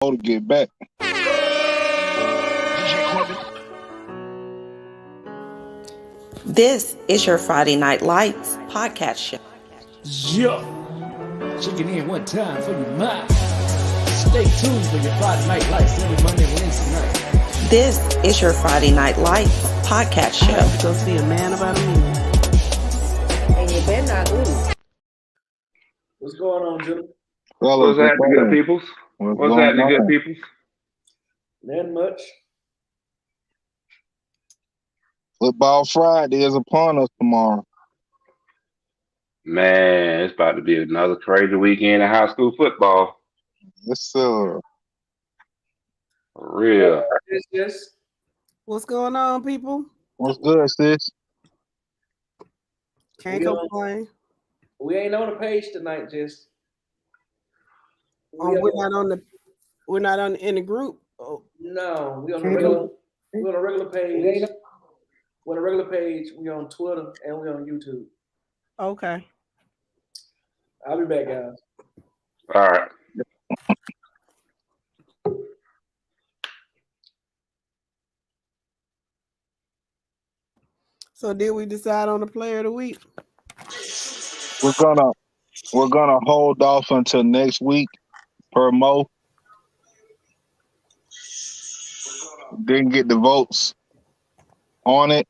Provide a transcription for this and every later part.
to get back. This is your Friday Night Lights podcast show. Yo, checking in one time for your mind. Stay tuned for your Friday Night Lights every Monday, Wednesday night. This is your Friday Night Lights podcast show. I have to go see a man about a minute. And you better not lose. What's going on, gentlemen? Fellas, What's happening, good peoples? What's happening, good peoples? Nothing much. Football Friday is upon us tomorrow. Man, it's about to be another crazy weekend in high school football. Yes, sir. For real. Yes. What's going on, people? What's good, sis? Can't Yeah. complain. We ain't on the page tonight, just. Oh, we're not on in the group. Oh, No, we on Can't a regular page. We're on a regular page. We on Twitter and we on YouTube. okay. I'll be back, guys. All right. So did we decide on the player of the week? We're gonna hold off until next week per Mo. Didn't get the votes on it,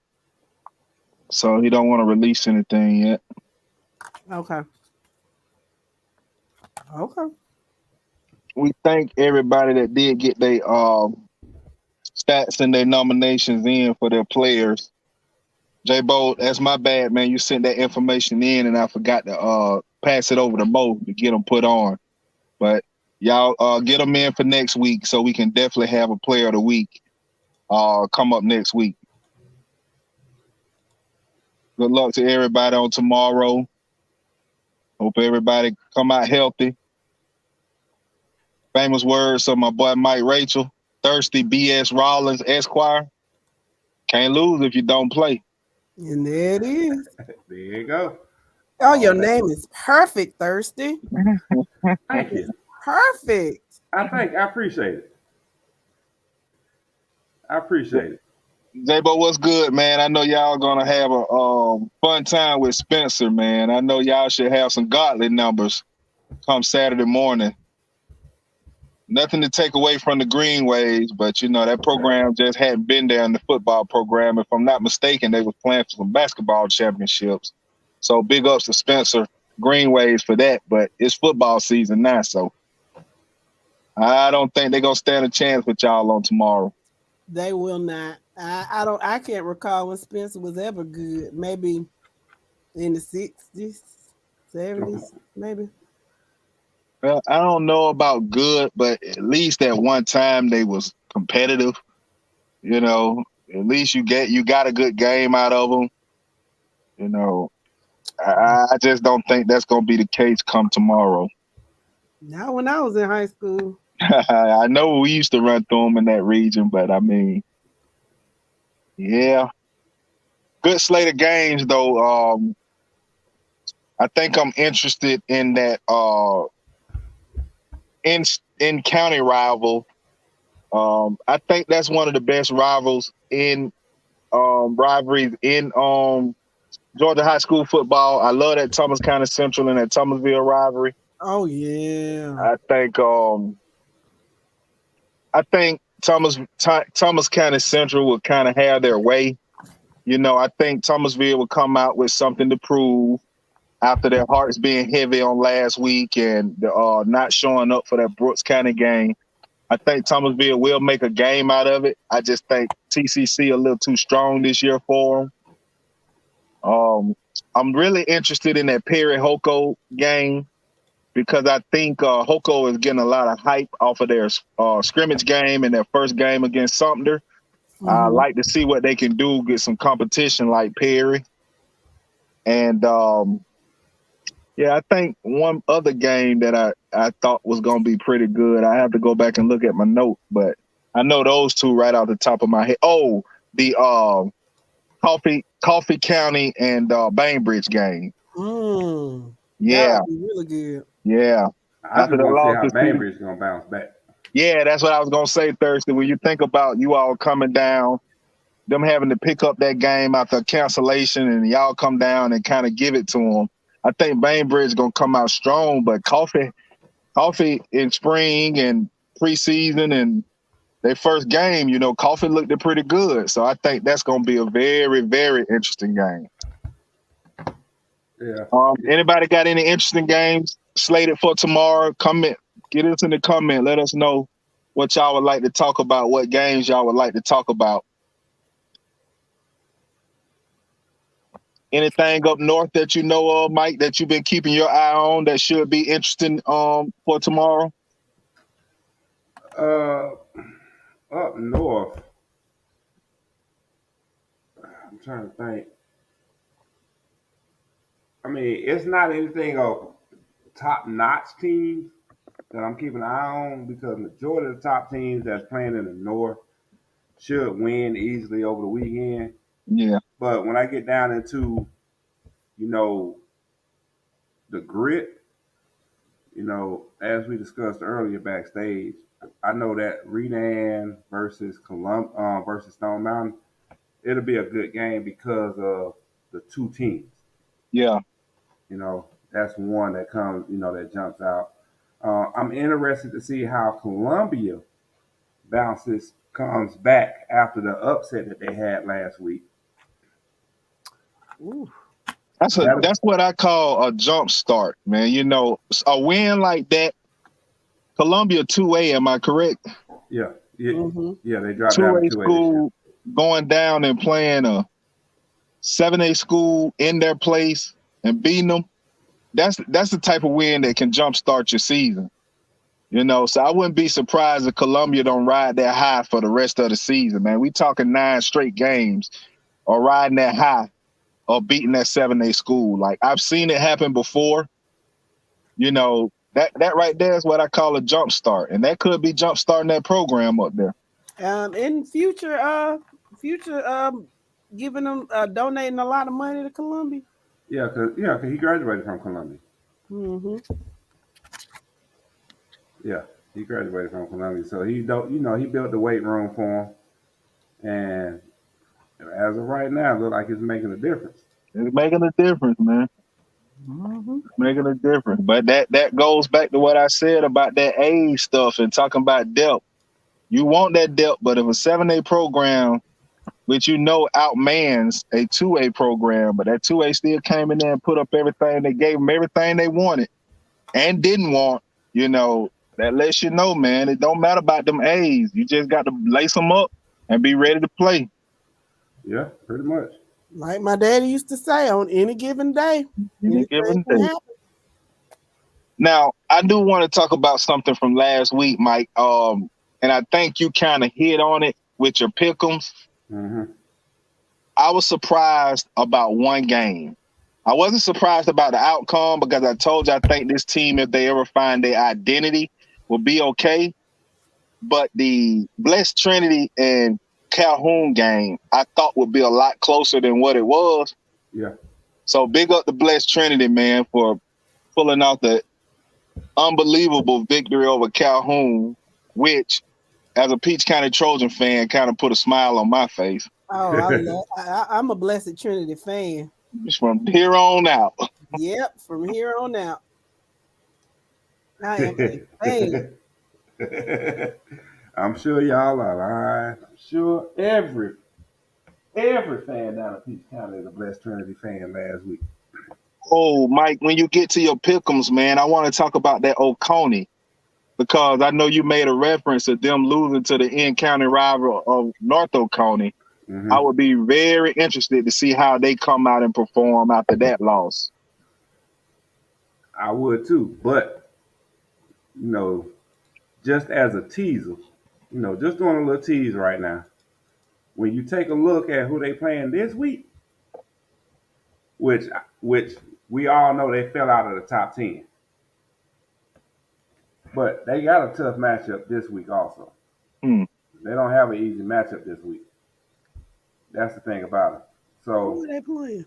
so he don't want to release anything yet. Okay. We thank everybody that did get their stats and their nominations in for their players. J-Bo, that's my bad, man. You sent that information in, and I forgot to pass it over to Mo to get them put on. But y'all get them in for next week, so we can definitely have a player of the week come up next week. Good luck to everybody on tomorrow. Hope everybody come out healthy. Famous words of my boy Mike Rachel. Thirsty B.S. Rollins, Esquire. Can't lose if you don't play. And there it is. There you go. Oh, your name is perfect, Thirsty. Thank you. Perfect. I appreciate it. I appreciate it. J-Bo, what's good, man? I know y'all gonna have a fun time with Spencer, man. I know y'all should have some godly numbers come Saturday morning. Nothing to take away from the Greenways, but you know that program just hadn't been there in the football program. If I'm not mistaken, they was playing for some basketball championships. So big ups to Spencer Greenways for that. But it's football season now, so I don't think they're gonna stand a chance with y'all on tomorrow. They will not. I can't recall when Spencer was ever good. Maybe in the 60s, 70s, maybe. Well, I don't know about good, but at least at one time they was competitive. You know, at least you got a good game out of them. You know, I just don't think that's gonna be the case come tomorrow. Not when I was in high school. I know we used to run through them in that region, but I mean, yeah, good slate of games though. I think I'm interested in that in county rival. I think that's one of the best rivals in rivalries in Georgia high school football. I love that Thomas County Central and that Thomasville rivalry. Oh yeah. I think Thomas County Central will kind of have their way. You know, I think Thomasville will come out with something to prove after their hearts being heavy on last week and not showing up for that Brooks County game. I think Thomasville will make a game out of it. I just think TCC a little too strong this year for them. I'm really interested in that Perry-Hoko game because I think Hoko is getting a lot of hype off of their scrimmage game and their first game against Sumter. Mm-hmm. I like to see what they can do, get some competition like Perry. And, yeah, I think one other game that I thought was going to be pretty good, I have to go back and look at my note, but I know those two right off the top of my head. Oh, the Coffee County and Bainbridge game. Mm. Yeah. That would be really good. Yeah. I After just the want to see loss how this Bainbridge is going to bounce back. Yeah, that's what I was gonna say Thursday. When you think about you all coming down, them having to pick up that game after a cancellation, and y'all come down and kind of give it to them. I think Bainbridge gonna come out strong, but Coffee in spring and preseason and their first game, Coffee looked pretty good. So I think that's gonna be a very, very interesting game. Yeah. Anybody got any interesting games slated for tomorrow? Comment, get us in the comment. Let us know what y'all would like to talk about, what games y'all would like to talk about. Anything up north that you know of, Mike, that you've been keeping your eye on that should be interesting for tomorrow? Up north, I'm trying to think. I mean, it's not anything of top-notch teams that I'm keeping an eye on because majority of the top teams that's playing in the north should win easily over the weekend. Yeah. But when I get down into, the grit, as we discussed earlier backstage, I know that Renan versus versus Stone Mountain, it'll be a good game because of the two teams. Yeah. That's one that comes, that jumps out. I'm interested to see how Columbia comes back after the upset that they had last week. Ooh. That's what I call a jump start, man. A win like that, Columbia 2A, am I correct? Yeah. Mm-hmm. Yeah, they dropped down to 2A school, going down and playing a 7A school in their place and beating them. That's the type of win that can jumpstart your season. So I wouldn't be surprised if Columbia don't ride that high for the rest of the season, man. We talking 9 straight games or riding that high or beating that 7A school. Like, I've seen it happen before. That right there is what I call a jump start, and that could be jump starting that program up there. In future, giving them donating a lot of money to Columbia. Yeah, cause he graduated from Columbia. Mm-hmm. Yeah, he graduated from Columbia, so he built the weight room for him, and as of right now, it looks like it's making a difference. It's making a difference, man. Mm-hmm. Making a difference. But that goes back to what I said about that age stuff and talking about depth. You want that depth, but if a 7A program, which outmans a 2A program, but that 2A still came in there and put up everything. They gave them everything they wanted and didn't want, that lets you know, man, it don't matter about them A's. You just got to lace them up and be ready to play. Yeah, pretty much. Like my daddy used to say, on any given day. Now, I do want to talk about something from last week, Mike. And I think you kind of hit on it with your pick'ems. Mm-hmm. I was surprised about one game. I wasn't surprised about the outcome because I told you I think this team, if they ever find their identity, will be okay. But the Blessed Trinity and Calhoun game, I thought would be a lot closer than what it was. Yeah. So big up the Blessed Trinity, man, for pulling out the unbelievable victory over Calhoun, which, as a Peach County Trojan fan, kind of put a smile on my face. Oh, I'm a Blessed Trinity fan. Just from here on out. Yep, from here on out. I am a fan. I'm sure y'all are. I'm sure every fan down in Peach County is a Blessed Trinity fan last week. Oh, Mike, when you get to your pick'ems, man, I want to talk about that Oconee because I know you made a reference to them losing to the in-county rival of North Oconee. Mm-hmm. I would be very interested to see how they come out and perform after that loss. I would too, but, just as a teaser, just doing a little tease right now, when you take a look at who they playing this week, which we all know they fell out of the top 10. But they got a tough matchup this week also. Mm. They don't have an easy matchup this week. That's the thing about it. So who are they playing?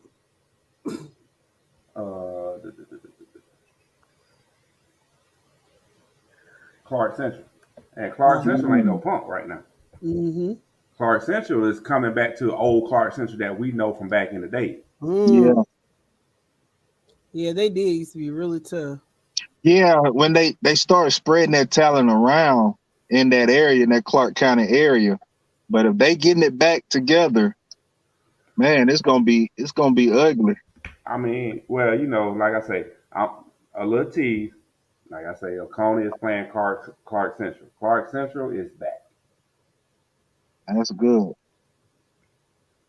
Clark Central. And Clark Central ain't no punk right now. Mm-hmm. Clark Central is coming back to old Clark Central that we know from back in the day. Yeah. Yeah, they did used to be really tough. Yeah, when they started spreading that talent around in that area, in that Clark County area. But if they getting it back together, man, it's gonna be ugly. I mean, well, you know, like I say, I'm a little tease. Like I say, Oconee is playing Clark Central. Clark Central is back. That's good.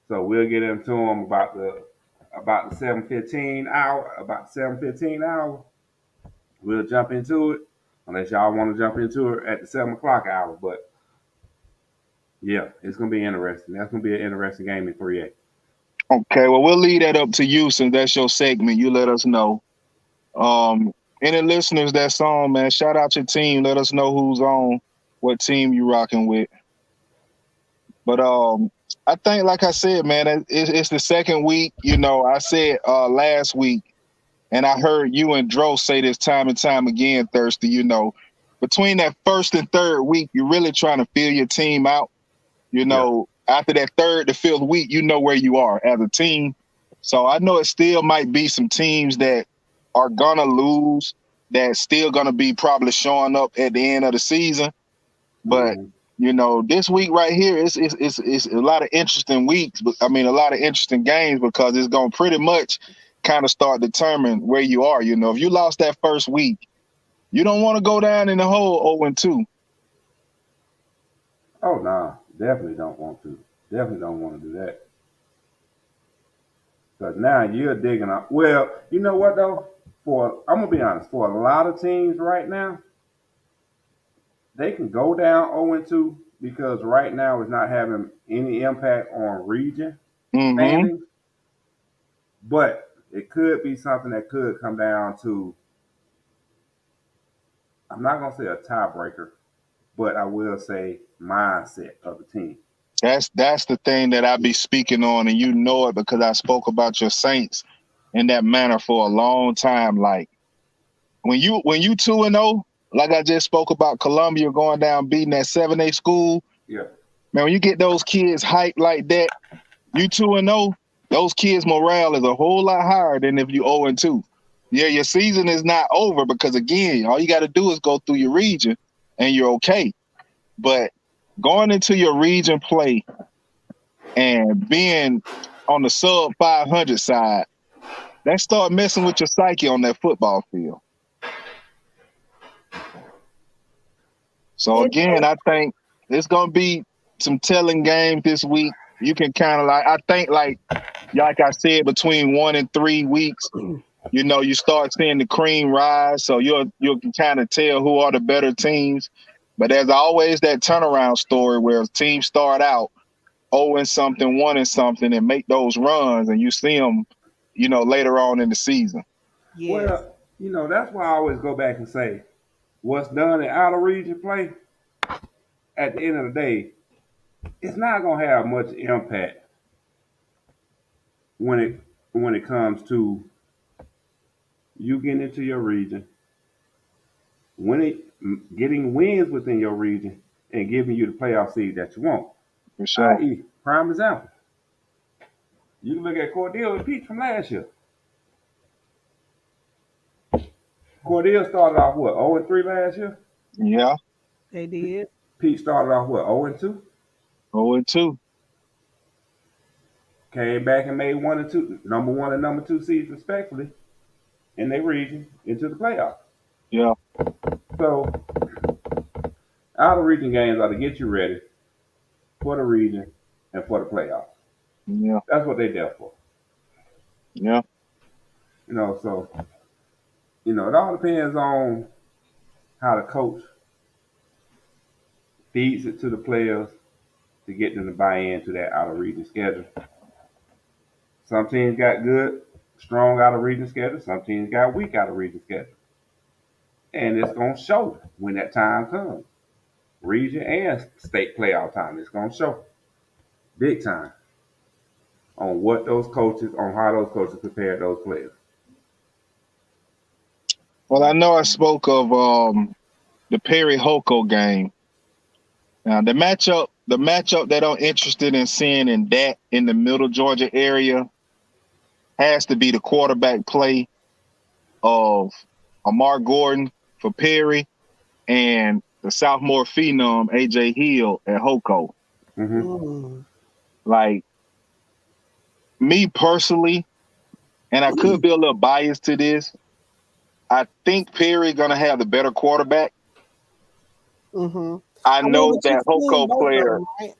So we'll get into them about the 7:15 hour. About 7:15 hour, we'll jump into it. Unless y'all want to jump into it at the 7 o'clock hour, but yeah, it's gonna be interesting. That's gonna be an interesting game in 3A. Okay, well, we'll leave that up to you since that's your segment. You let us know. Any listeners that's on, man, shout out your team. Let us know who's on, what team you rocking with. But I think, like I said, man, it's the second week. You know, I said last week, and I heard you and Dro say this time and time again, Thirsty, you know, between that first and third week, you're really trying to feel your team out. You know, after that third to fifth week, you know where you are as a team. So I know it still might be some teams that are going to lose, that's still going to be probably showing up at the end of the season. But, you know, this week right here, it's a lot of interesting weeks. But I mean, a lot of interesting games because it's going to pretty much kind of start determine where you are. You know, if you lost that first week, you don't want to go down in the hole 0-2. Oh, nah, definitely don't want to. Definitely don't want to do that. Because now you're digging up. Well, you know what, though? I'm going to be honest, for a lot of teams right now, they can go down 0-2 because right now it's not having any impact on region standings. But it could be something that could come down to, I'm not going to say a tiebreaker, but I will say mindset of the team. That's the thing that I be speaking on, and you know it because I spoke about your Saints in that manner for a long time. Like when you 2-0, like I just spoke about Columbia going down beating that 7A school. Yeah. Man, when you get those kids hyped like that, you 2-0, those kids' morale is a whole lot higher than if you 0-2. Yeah, your season is not over because again, all you got to do is go through your region and you're okay. But going into your region play and being on the sub 500 side, that start messing with your psyche on that football field. So again, I think it's gonna be some telling games this week. You can kind of I think like I said, between 1 and 3 weeks, you know, you start seeing the cream rise. So you can kind of tell who are the better teams. But there's always that turnaround story where teams start out 0-something, 1-something, and make those runs, and you see them, you know, later on in the season. Yes. Well, you know, that's why I always go back and say, what's done in out of region play, at the end of the day, it's not gonna have much impact when it comes to you getting into your region, getting wins within your region, and giving you the playoff seed that you want. For sure. I.e., prime example. You can look at Cordell and Pete from last year. Cordell started off, 0-3 last year? Yeah. They did. Pete started off, 0-2? 0-2. Came back and made 1 and 2, number 1 and number 2 seeds respectively in their region into the playoffs. Yeah. So, out of region games are to get you ready for the region and for the playoffs. Yeah. That's what they're there for. Yeah. You know, so, you know, it all depends on how the coach feeds it to the players to get them to buy into that out of region schedule. Some teams got good, strong out of region schedule. Some teams got weak out of region schedule. And it's going to show when that time comes. Region and state playoff time. It's going to show big time on how those coaches prepare those players. Well, I know I spoke of the Perry Hoko game Now the matchup that I'm interested in seeing in the Middle Georgia area has to be the quarterback play of Amar Gordon for Perry and the sophomore phenom AJ Hill at Hoco. Mm. Like me personally, and I could be a little biased to this, I think Perry gonna have the better quarterback. Mm-hmm. I know but that you've seen Hoco both of player. them, right?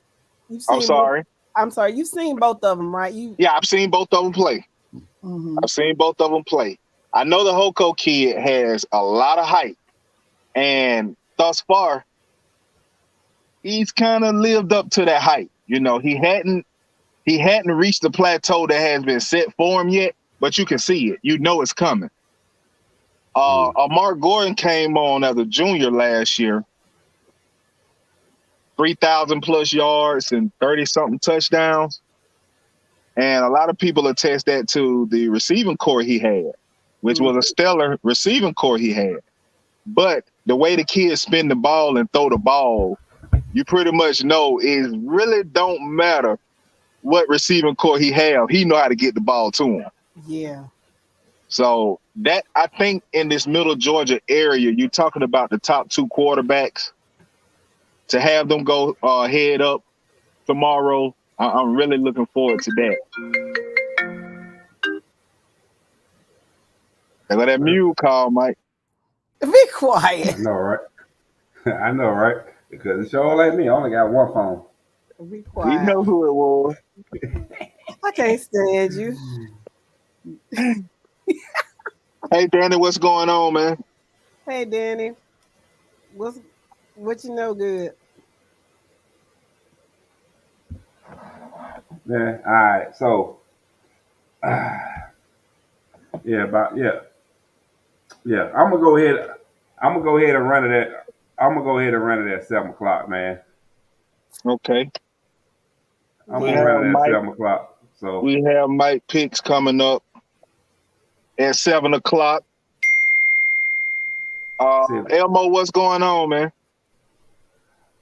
You've I'm seen both. sorry. I'm sorry. You've seen both of them, right? Yeah, I've seen both of them play. Mm-hmm. I've seen both of them play. I know the Hoco kid has a lot of hype, and thus far, he's kind of lived up to that hype. You know, he hadn't reached the plateau that has been set for him yet, but you can see it. You know it's coming. Amar Gordon came on as a junior last year, 3,000 plus yards and 30-something touchdowns. And a lot of people attest that to the receiving core he had, which was a stellar receiving core he had. But the way the kids spin the ball and throw the ball, you pretty much know it really don't matter what receiving core he have. He know how to get the ball to him. Yeah. So that, I think in this Middle Georgia area, you're talking about the top two quarterbacks. To have them go head up tomorrow, I'm really looking forward to that. And let that mule call, Mike. Be quiet. I know, right? I know, right? Because it's sure like me. I only got one phone. Be We quiet. know who it was. I can't stand you. Hey, Danny, what's going on, man? Hey, Danny. What you know good? Yeah. All right. So, yeah. I'm gonna go ahead. I'm gonna go ahead and run it at. I'm gonna go ahead and run it at 7 o'clock, man. Okay. I'm We gonna have run it at Mike. 7 o'clock. So We have Mike picks coming up at 7 o'clock. Elmo, what's going on, man?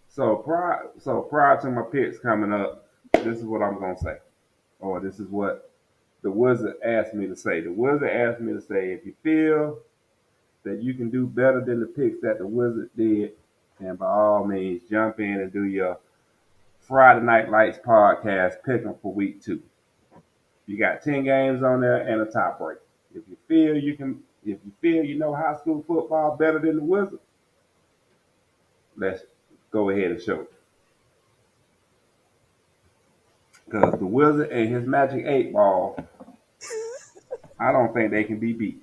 So prior to my picks coming up, this is what I'm gonna say, or this is what the wizard asked me to say. The wizard asked me to say, if you feel that you can do better than the picks that the wizard did, then by all means jump in and do your Friday Night Lights podcast pick 'em for week 2. You got 10 games on there and a tie break. If you feel you know high school football better than the wizard, let's go ahead and show it. Because the wizard and his magic 8 ball, I don't think they can be beat.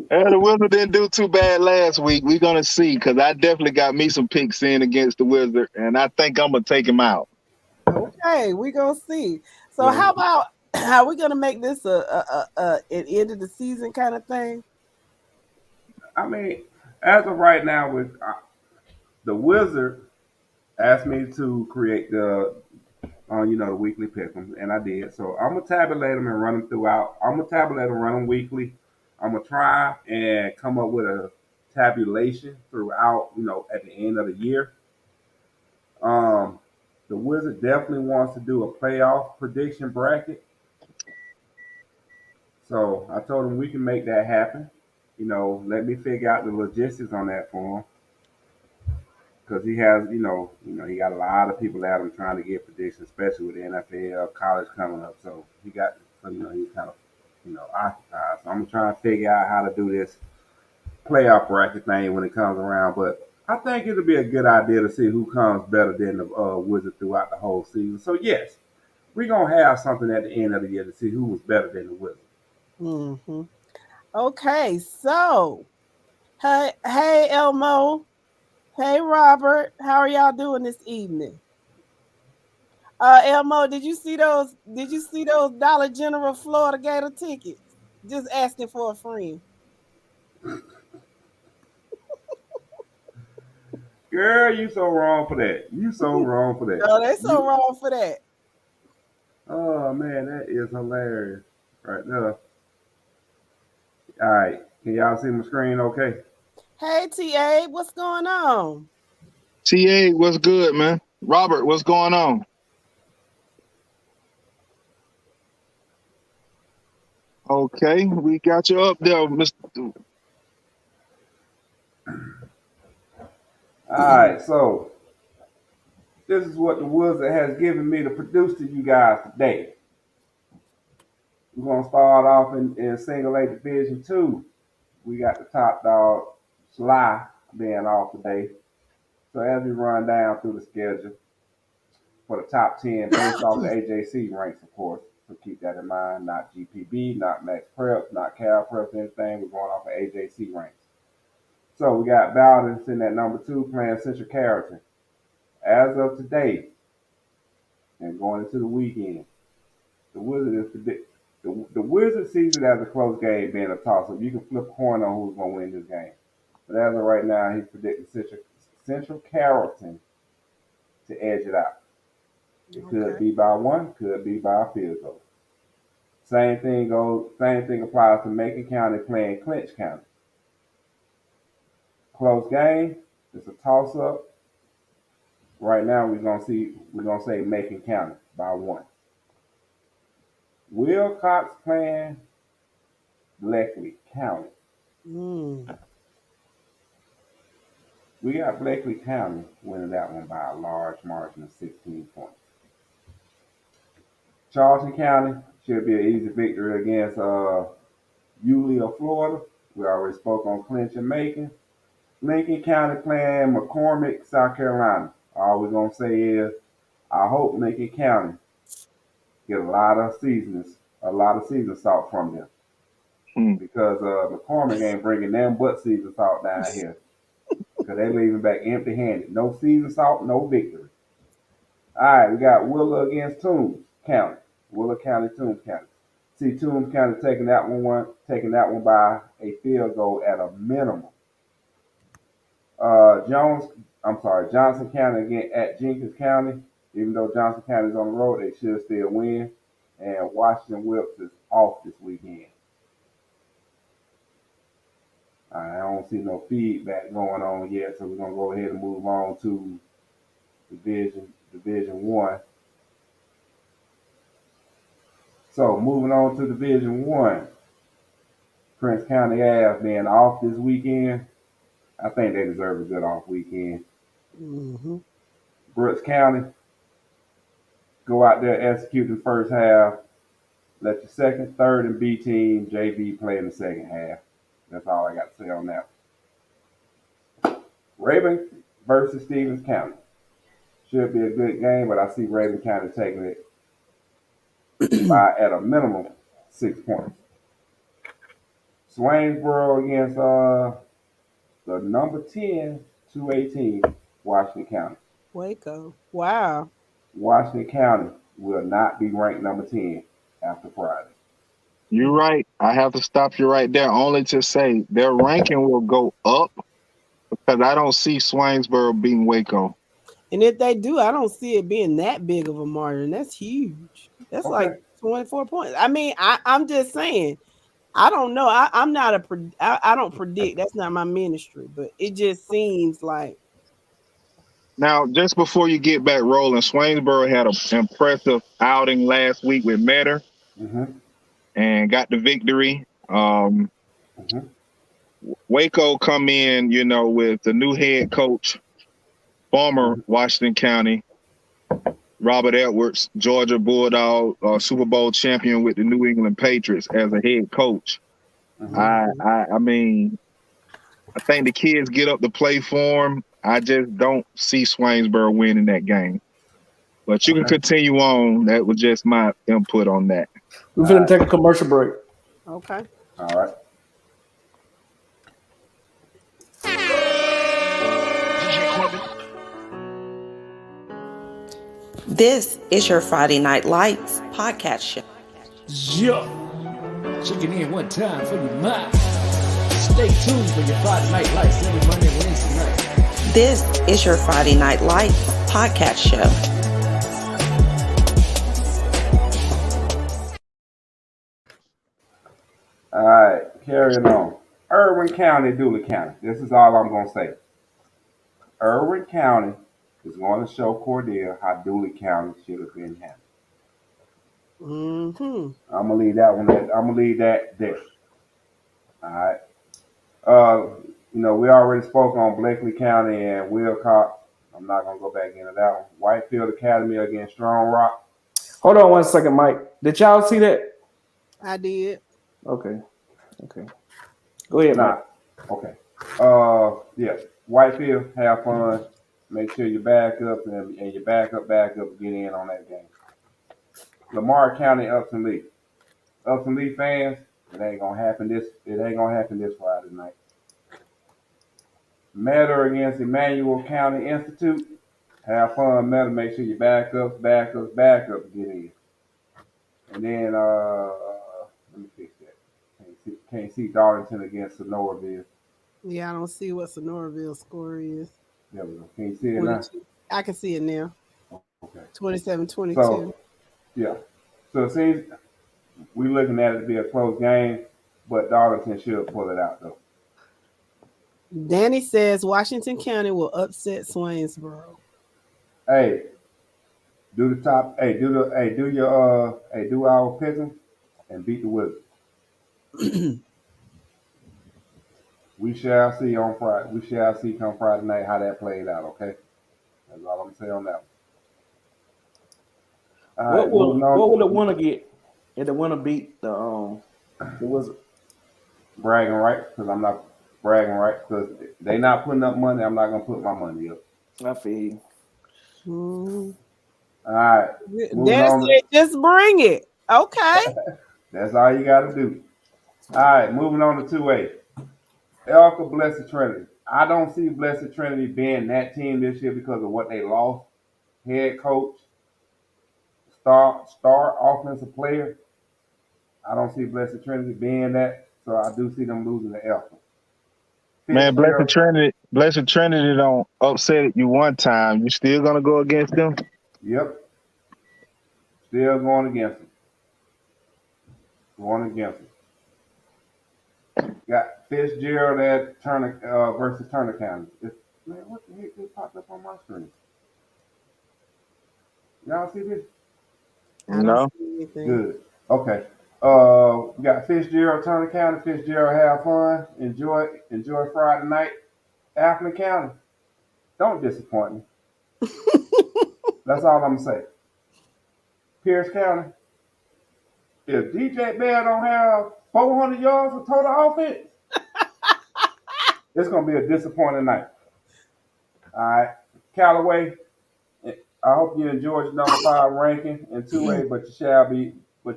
The Wizard didn't do too bad last week. We're going to see, because I definitely got me some picks in against the Wizard, and I think I'm going to take him out. Okay, we're going to see. So how about, are we going to make this an end of the season kind of thing? I mean, as of right now, with the wizard asked me to create the weekly pick 'em, and I did. So I'm gonna tabulate them and run them throughout. I'm gonna tabulate and run them weekly. I'm gonna try and come up with a tabulation throughout, at the end of the year. The wizard definitely wants to do a playoff prediction bracket. So I told him we can make that happen. Let me figure out the logistics on that for him. Because he has, he got a lot of people at him trying to get predictions, especially with the NFL, college coming up. So he's kind of, occupied. So I'm trying to figure out how to do this playoff bracket thing when it comes around. But I think it'll be a good idea to see who comes better than the Wizard throughout the whole season. So yes, we're gonna have something at the end of the year to see who was better than the Wizard. Mm-hmm. Okay, so hey Elmo. Hey Robert, how are y'all doing this evening? Elmo, did you see those Dollar General Florida Gator tickets? Just asking for a friend. Girl, you so wrong for that. You so wrong for that. No, they so wrong for that. Oh man, that is hilarious. Right there. All right. Can y'all see my screen okay? Hey TA, what's going on? TA, what's good, man? Robert, what's going on? Okay, we got you up there, Mr. All right, so this is what the Wizard has given me to produce to you guys today. We're gonna start off in single A Division 2. We got the top dog Sly being off today. So as we run down through the schedule for the top 10 based off the AJC ranks, of course. So keep that in mind. Not GPB, not Max Prep, not Cal Prep, anything. We're going off of AJC ranks. So we got Bowden sitting at number 2 playing Central Carrollton. As of today, and going into the weekend, the Wizard sees it as a close game, being a toss-up. You can flip a coin on who's going to win this game. But as of right now, he's predicting Central Carrollton to edge it out. It could be by 1, could be by a field goal. Same thing applies to Macon County playing Clinch County. Close game. It's a toss-up. Right now, we're gonna say Macon County by 1. Wilcox playing Bleckley County. We got Bleckley County winning that one by a large margin of 16 points. Charleston County should be an easy victory against Yulee of Florida. We already spoke on Clinch and Macon. Lincoln County playing McCormick, South Carolina. All we're going to say is, I hope Lincoln County get a lot of season salt from them. Because McCormick ain't bringing them but season salt down here. Because they're leaving back empty-handed. No season salt, no victory. All right, we got Willa against Toombs County. Willa County, Toombs County. See Toombs County taking that one by a field goal at a minimum. Johnson County again at Jenkins County. Even though Johnson County is on the road, they should still win. And Washington Wilkes is off this weekend. I don't see no feedback going on yet, so we're gonna go ahead and move on to Division 1. So moving on to Division 1, Prince County Ave being off this weekend. I think they deserve a good off weekend. Brooks County, go out there, execute the first half. Let your second, third, and B team JV play in the second half. That's all I got to say on that. Raven versus Stevens County. Should be a good game, but I see Raven County taking it by, at a minimum, 6 points. Swainsboro against the number 10, 218, Washington County. Waco. Wow. Washington County will not be ranked number 10 after Friday. You're right. I have to stop you right there only to say their ranking will go up because I don't see Swainsboro beating Waco. And if they do, I don't see it being that big of a margin. That's huge. That's like 24 points. I mean, I'm just saying. I don't know. I'm not I don't predict. That's not my ministry. But it just seems like. Now, just before you get back rolling, Swainsboro had an impressive outing last week with Metter and got the victory. Waco come in, with the new head coach, former Washington County, Robert Edwards, Georgia Bulldog, Super Bowl champion with the New England Patriots as a head coach. I mean, I think the kids get up to play for him. I just don't see Swainsboro winning that game. But you can continue on. That was just my input on that. We're going to take a commercial break. Okay. All right. This is your Friday Night Lights podcast show. Yo, checking in one time for your mind. Stay tuned for your Friday Night Lights every Monday and Wednesday night. This is your Friday Night Lights podcast show. All right, carrying on. Irwin County, Dooley County. This is all I'm going to say. Irwin County is going to show Cordell how Dooley County should have been handled. I'm gonna leave that one. I'm gonna leave that there. All right. We already spoke on Blakely County and Wilcox. I'm not gonna go back into that one. Whitefield Academy against Strong Rock. Hold on 1 second, Mike. Did y'all see that? I did. Okay. Go ahead, Mike. Okay. Yeah. Whitefield, have fun. Make sure you back up and your backup get in on that game. Lamar County, Upton Lee. Upton Lee fans, it ain't gonna happen this Friday night. Meadow against Emmanuel County Institute. Have fun, Meadow. Make sure your backup get in. And then let me fix that. Can't see Darlington against Sonoraville. Yeah, I don't see what Sonoraville's score is. There we go. Can you see it now? I can see it now. Okay. 27-22. So, yeah. So it seems we're looking at it to be a close game, but Darlington should pull it out though. Danny says Washington County will upset Swainsboro. Hey, do our picking and beat the Wizards. We shall see on Friday. We shall see come Friday night how that played out. Okay, that's all I'm gonna say on that one. What will the winner get? If the winner beat the Wizards? Bragging right, because I'm not bragging right, because they not putting up money. I'm not gonna put my money up. I feel you. All right. Danny said, just bring it. Okay. That's all you got to do. All right, moving on to 2A. Elka Blessed Trinity. I don't see Blessed Trinity being that team this year because of what they lost. Head coach, star offensive player. I don't see Blessed Trinity being that, so I do see them losing to Elka. Man, Blessed Trinity don't upset you one time. You still gonna go against them? Yep. Still going against them. Got Fitzgerald at Turner versus Turner County. Man, what the heck just popped up on my screen? Y'all see this? I don't see anything. Good. Okay. We got Fitzgerald, Turner County. Fitzgerald, have fun. Enjoy Friday night. Affleck County, don't disappoint me. That's all I'm gonna say. Pierce County, if DJ Bell don't have 400 yards of total offense, it's gonna be a disappointing night. All right, Callaway, I hope you enjoyed your number 5 ranking in 2A, but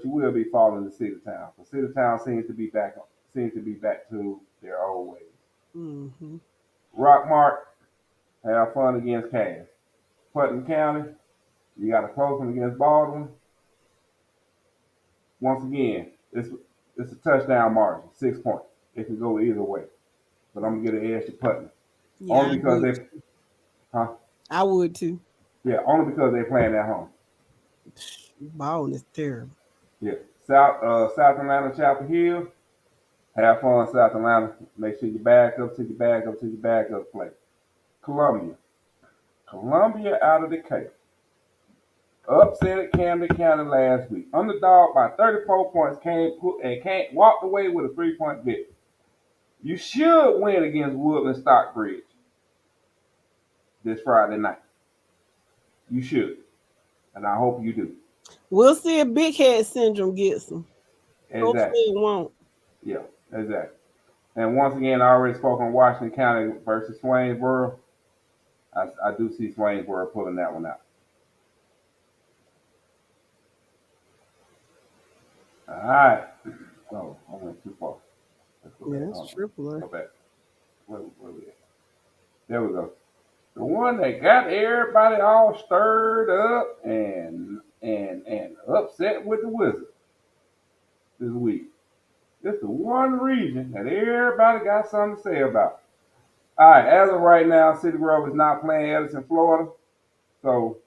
you will be falling to Cedartown. So Cedartown seems to be back to their old ways. Mm-hmm. Rockmart, have fun against Cass. Putnam County, you got a close one against Baldwin. Once again, it's a touchdown margin, 6 points. It can go either way, but I'm gonna get an edge to Putnam. Yeah, only because I would too. Yeah, only because they're playing at home. Baldwin is terrible. Yeah, South Atlanta, Chapel Hill. Have fun, South Atlanta. Make sure you back up play. Columbia out of the Cape. Upset at Camden County last week. Underdog by 34 points walked away with a 3-point victory. You should win against Woodland Stockbridge this Friday night. You should. And I hope you do. We'll see if Big Head Syndrome gets them. Exactly. Hopefully it won't. Yeah, exactly. And once again, I already spoke on Washington County versus Swainsboro. I do see Swainsboro pulling that one out. All right. Oh, I went too far. Yeah, that's triple A. Go back. Where we at? There we go. The one that got everybody all stirred up and upset with the Wizards this week. This is the one region that everybody got something to say about. All right, as of right now, City Grove is not playing Edison, Florida. So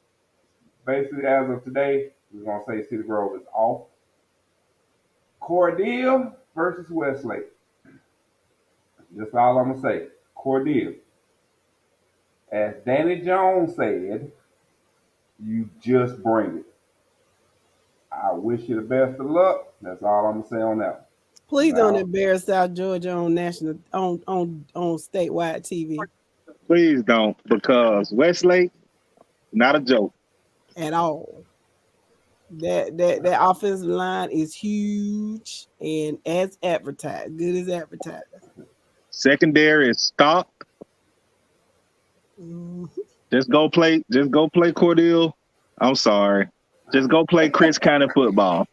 basically, as of today, we're going to say City Grove is off. Cordell versus Westlake. That's all I'm going to say. Cordell. As Danny Jones said, you just bring it. I wish you the best of luck. That's all I'm gonna say on that. Please don't Now, embarrass South Georgia on national on statewide TV Please don't, because Westlake, not a joke. at all. That offensive line is huge and as advertised, good as advertised. Secondary is stocked. Mhm. Just go play Cordell. I'm sorry. Just go play Chris County football.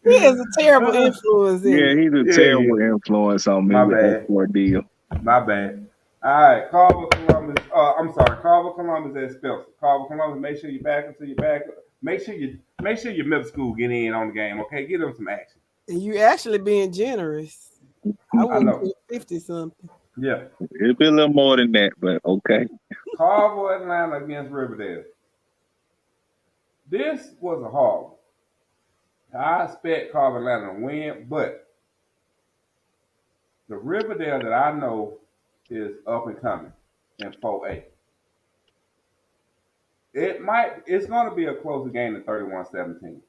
He is a terrible influence. Yeah, he's a terrible influence on me My with bad. that Cordell. My bad. All right, Carver Columbus. I'm sorry, Carver Columbus at Spelson. Carver Columbus. Make sure you back until you back. Make sure your middle school get in on the game. Okay, give them some action. And you actually being generous. I know. wouldn't put 50 something. Yeah. It'll be a little more than that, but okay. Carver Atlanta against Riverdale. This was a hard one. I expect Carver Atlanta to win, but the Riverdale that I know is up and coming in 4A. It's going to be a closer game than 31-17.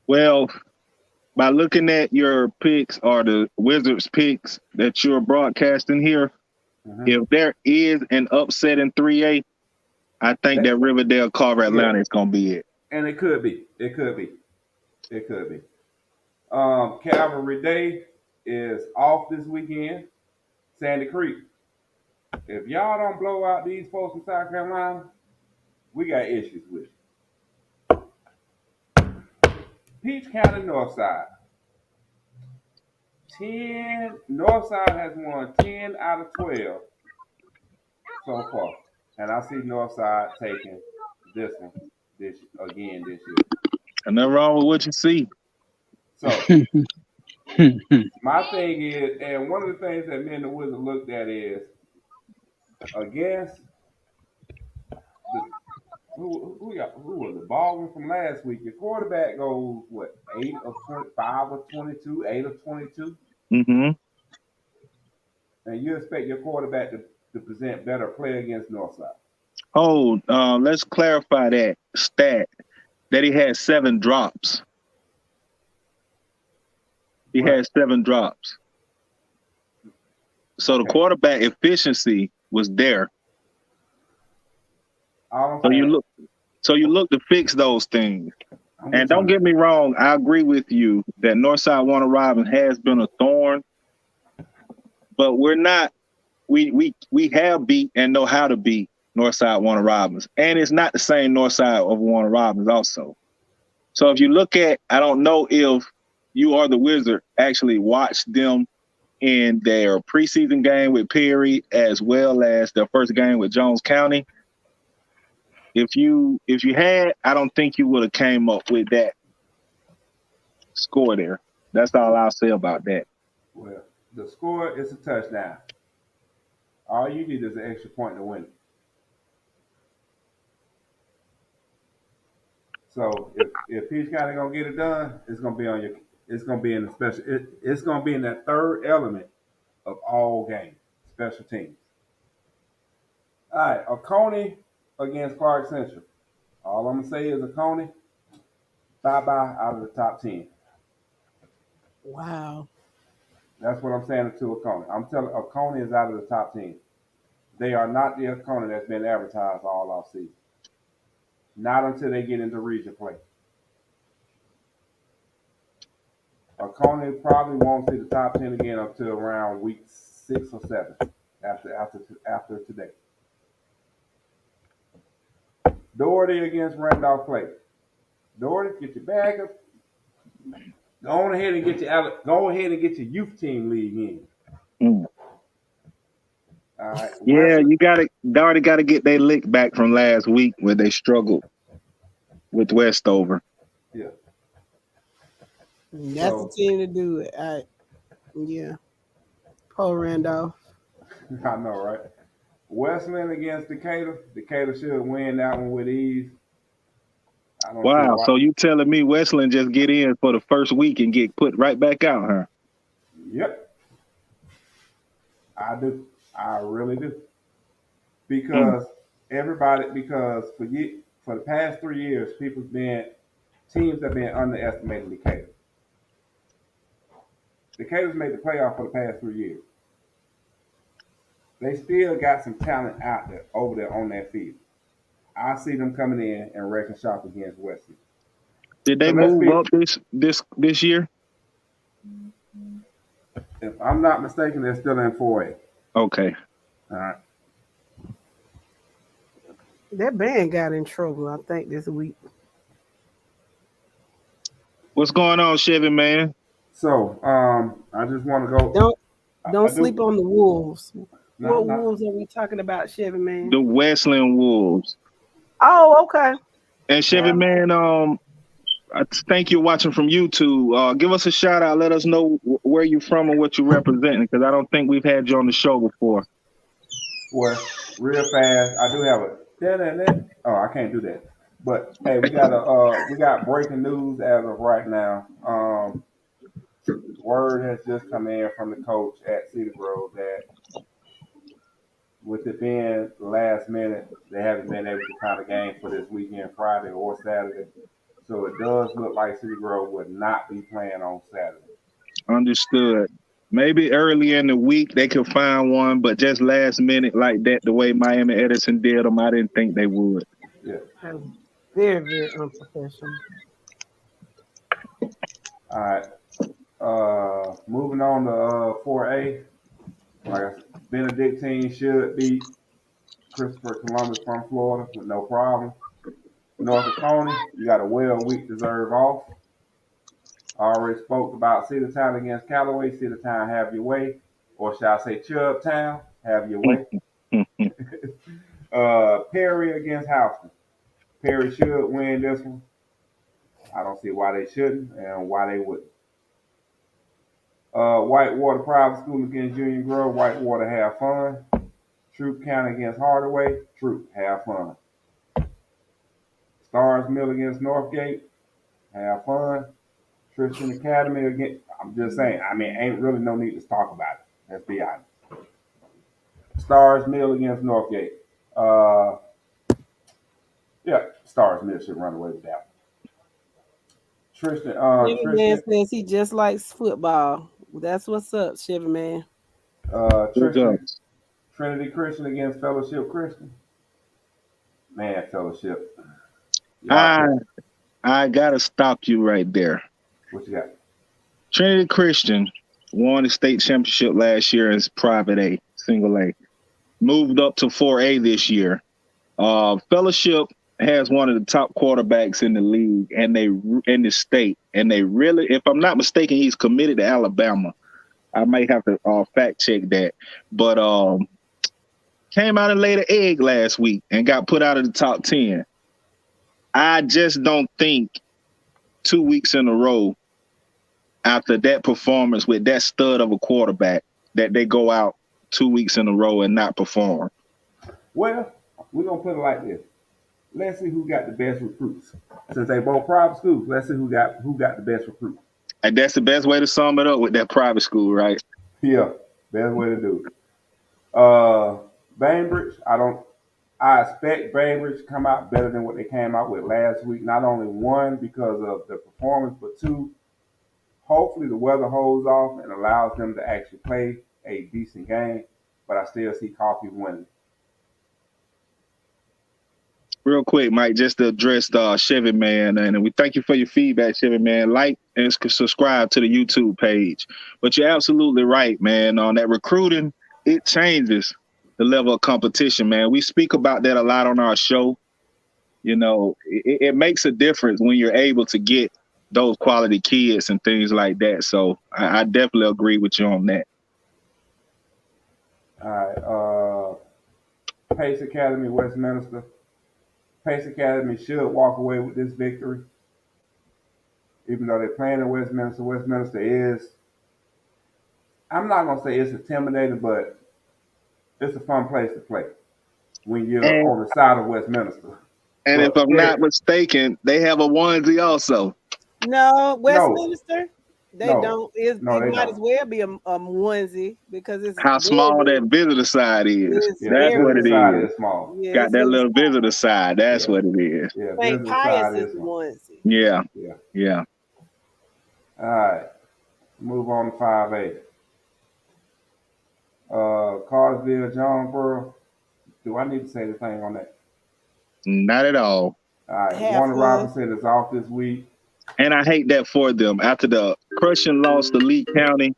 Well, by looking at your picks or the Wizards picks that you're broadcasting here, if there is an upset in 3A, I think that Riverdale Carver Atlanta is going to be it. And it could be. Calvary Day is off this weekend. Sandy Creek. If y'all don't blow out these folks in South Carolina, we got issues with it. Peach County Northside. Northside has won 10 out of 12 so far. And I see Northside taking this one this year. And nothing wrong with what you see. So my thing is, and one of the things that me and the Wizard looked at is against who was it? Baldwin from last week. Your quarterback goes 8 of 25 of 22, 8 of 22. Mm-hmm. And you expect your quarterback to present better play against Northside. Oh, let's clarify that stat that he had 7 drops. He had 7 drops. So the quarterback efficiency was there. So you look to fix those things. And don't get me wrong, I agree with you that Northside Warner Robins has been a thorn, but we're not. We have beat and know how to beat Northside Warner Robins, and it's not the same Northside of Warner Robins also. So if you look at, I don't know if you or the Wizard actually watched them in their preseason game with Perry as well as their first game with Jones County. If you had, I don't think you would have came up with that score there. That's all I'll say about that. Well, the score is a touchdown. All you need is an extra point to win it. So if Peach County gonna get it done, it's gonna be on your. It's gonna be in the special. It's gonna be in that third element of all games, special teams. All right, Oconee against Clark Central. All I'm gonna say is Oconee, bye-bye out of the top 10. Wow. That's what I'm saying to Oconee. I'm telling Oconee is out of the top 10. They are not the Oconee that's been advertised all off season. Not until they get into region play. Oconee probably won't see the top 10 again up to around week 6 or 7 after today. Doherty against Randolph Clay. Doherty, get your bag up. Go ahead and get your youth team league in. All right. Yeah, Doherty got to get their lick back from last week where they struggled with Westover. Yeah. That's the team to do it. All right. Yeah. Poor Randolph. I know, right? Westland against Decatur. Decatur should win that one with ease. Wow. So you telling me Westland just get in for the first week and get put right back out, huh? Yep. I do. I really do. because for the past 3 years, teams have been underestimating Decatur. Decatur's made the playoff for the past 3 years. They still got some talent over there on that field. I see them coming in and wrecking shop against Wesley. Did they move up this year? If I'm not mistaken, they're still in 4A. Okay. All right. That band got in trouble, I think, this week. What's going on, Chevy man? So, I just want to go. Don't sleep on the Wolves. No, What Wolves are we talking about, Chevy man? The Westland Wolves. Oh, okay. And Chevy man, I think you're watching from YouTube. Give us a shout out. Let us know where you're from and what you're representing, because I don't think we've had you on the show before. Well, real fast, I do have a. Oh, I can't do that. But hey, we got breaking news as of right now. Word has just come in from the coach at Cedar Grove that with it being last minute, they haven't been able to count a game for this weekend, Friday or Saturday. So it does look like Cedar Grove would not be playing on Saturday. Understood. Maybe early in the week they could find one, but just last minute like that, the way Miami Edison did them, I didn't think they would. Yeah. Very, very unprofessional. All right. Moving on to 4A. Like I said, Benedictine should beat Christopher Columbus from Florida with no problem. Norfolk Pony, you got a week deserve off. I already spoke about Cedartown against Callaway. Cedartown, have your way. Or shall I say Chubbtown, have your way. Perry against Houston. Perry should win this one. I don't see why they shouldn't and why they wouldn't. Whitewater Private School against Union Grove. Whitewater, have fun. Troup County against Hardaway. Troup, have fun. Stars Mill against Northgate. Have fun. Tristan Academy against. I'm just saying. I mean, ain't really no need to talk about it. Let's be honest. Stars Mill against Northgate. Yeah, Stars Mill should run away with that. Tristan. Chevy man says he just likes football. That's what's up, Chevy man. Trinity Christian against Fellowship Christian. Man, Fellowship. I gotta stop you right there. What you got? Trinity Christian won the state championship last year as private A, single A. Moved up to 4A this year. Fellowship has one of the top quarterbacks in the league and in the state. And they really, if I'm not mistaken, he's committed to Alabama. I might have to fact check that. But came out and laid an egg last week and got put out of the top 10. I just don't think 2 weeks in a row after that performance with that stud of a quarterback that they go out 2 weeks in a row and not perform. Well, we're going to put it like this. Let's see who got the best recruits. Since they both private schools, let's see who got the best recruits. And that's the best way to sum it up with that private school, right? Yeah, best way to do it. Bainbridge, I expect Bainbridge to come out better than what they came out with last week. Not only one, because of the performance, but two, hopefully the weather holds off and allows them to actually play a decent game. But I still see Coffee winning. Real quick, Mike, just to address Chevy Man, and we thank you for your feedback, Chevy Man. Like and subscribe to the YouTube page. But you're absolutely right, man. On that recruiting, it changes the level of competition, man. We speak about that a lot on our show. You know, it makes a difference when you're able to get those quality kids and things like that. So I definitely agree with you on that. All right. Pace Academy, Westminster. Pace Academy should walk away with this victory. Even though they're playing in Westminster, Westminster is, I'm not going to say it's intimidating, but it's a fun place to play when you're on the side of Westminster. And if I'm not mistaken, they have a onesie also. No, Westminster? They No, don't. It no, they might as don't. well be a onesie because it's How small visitor. that visitor side is. It's Yeah, the That's what visitor it very side is. is small. yeah. Got It's that in little visitor side. That's Yeah, what it is. yeah, St. visitor side Pius' is small. onesie. Yeah. Yeah. Yeah. All right. Move on to 5A. Carsville, Jonesboro. Do I need to say the thing on that? Not at all. All right. Have Warner fun. Robinson is off this week. And I hate that for them. After the crushing loss to Lee County,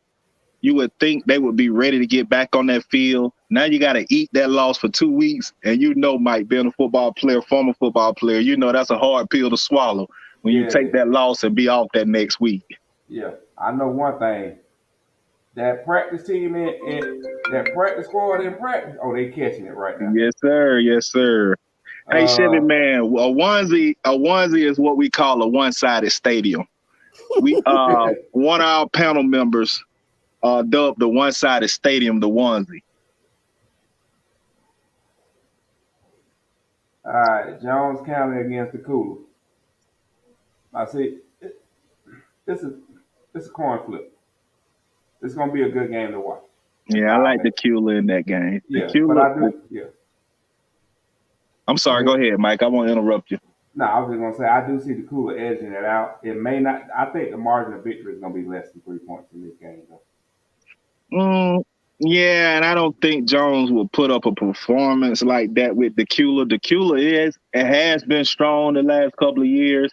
you would think they would be ready to get back on that field. Now you got to eat that loss for 2 weeks. And you know, Mike, being a football player, former football player, you know that's a hard pill to swallow when you Yeah, take that loss and be off that next week. yeah. I know one thing. That practice team that practice squad in practice, oh, they catching it right now. Yes, sir. Yes, sir. Hey, Chevy, man, a onesie is what we call a one-sided stadium. We one of our panel members dubbed the one-sided stadium the onesie. All right, Jones County against the Cooler. I see. This is a coin flip. It's gonna be a good game to watch. Yeah, I like the Cula in that game. Yeah, the but Cula, I do. Yeah. I'm sorry. Go ahead, Mike. I won't interrupt you. No, I was just gonna say I do see the Cooler edging it out. It may not. I think the margin of victory is gonna be less than 3 points in this game, though. Yeah, and I don't think Jones will put up a performance like that with the Cula. The Cula has been strong the last couple of years.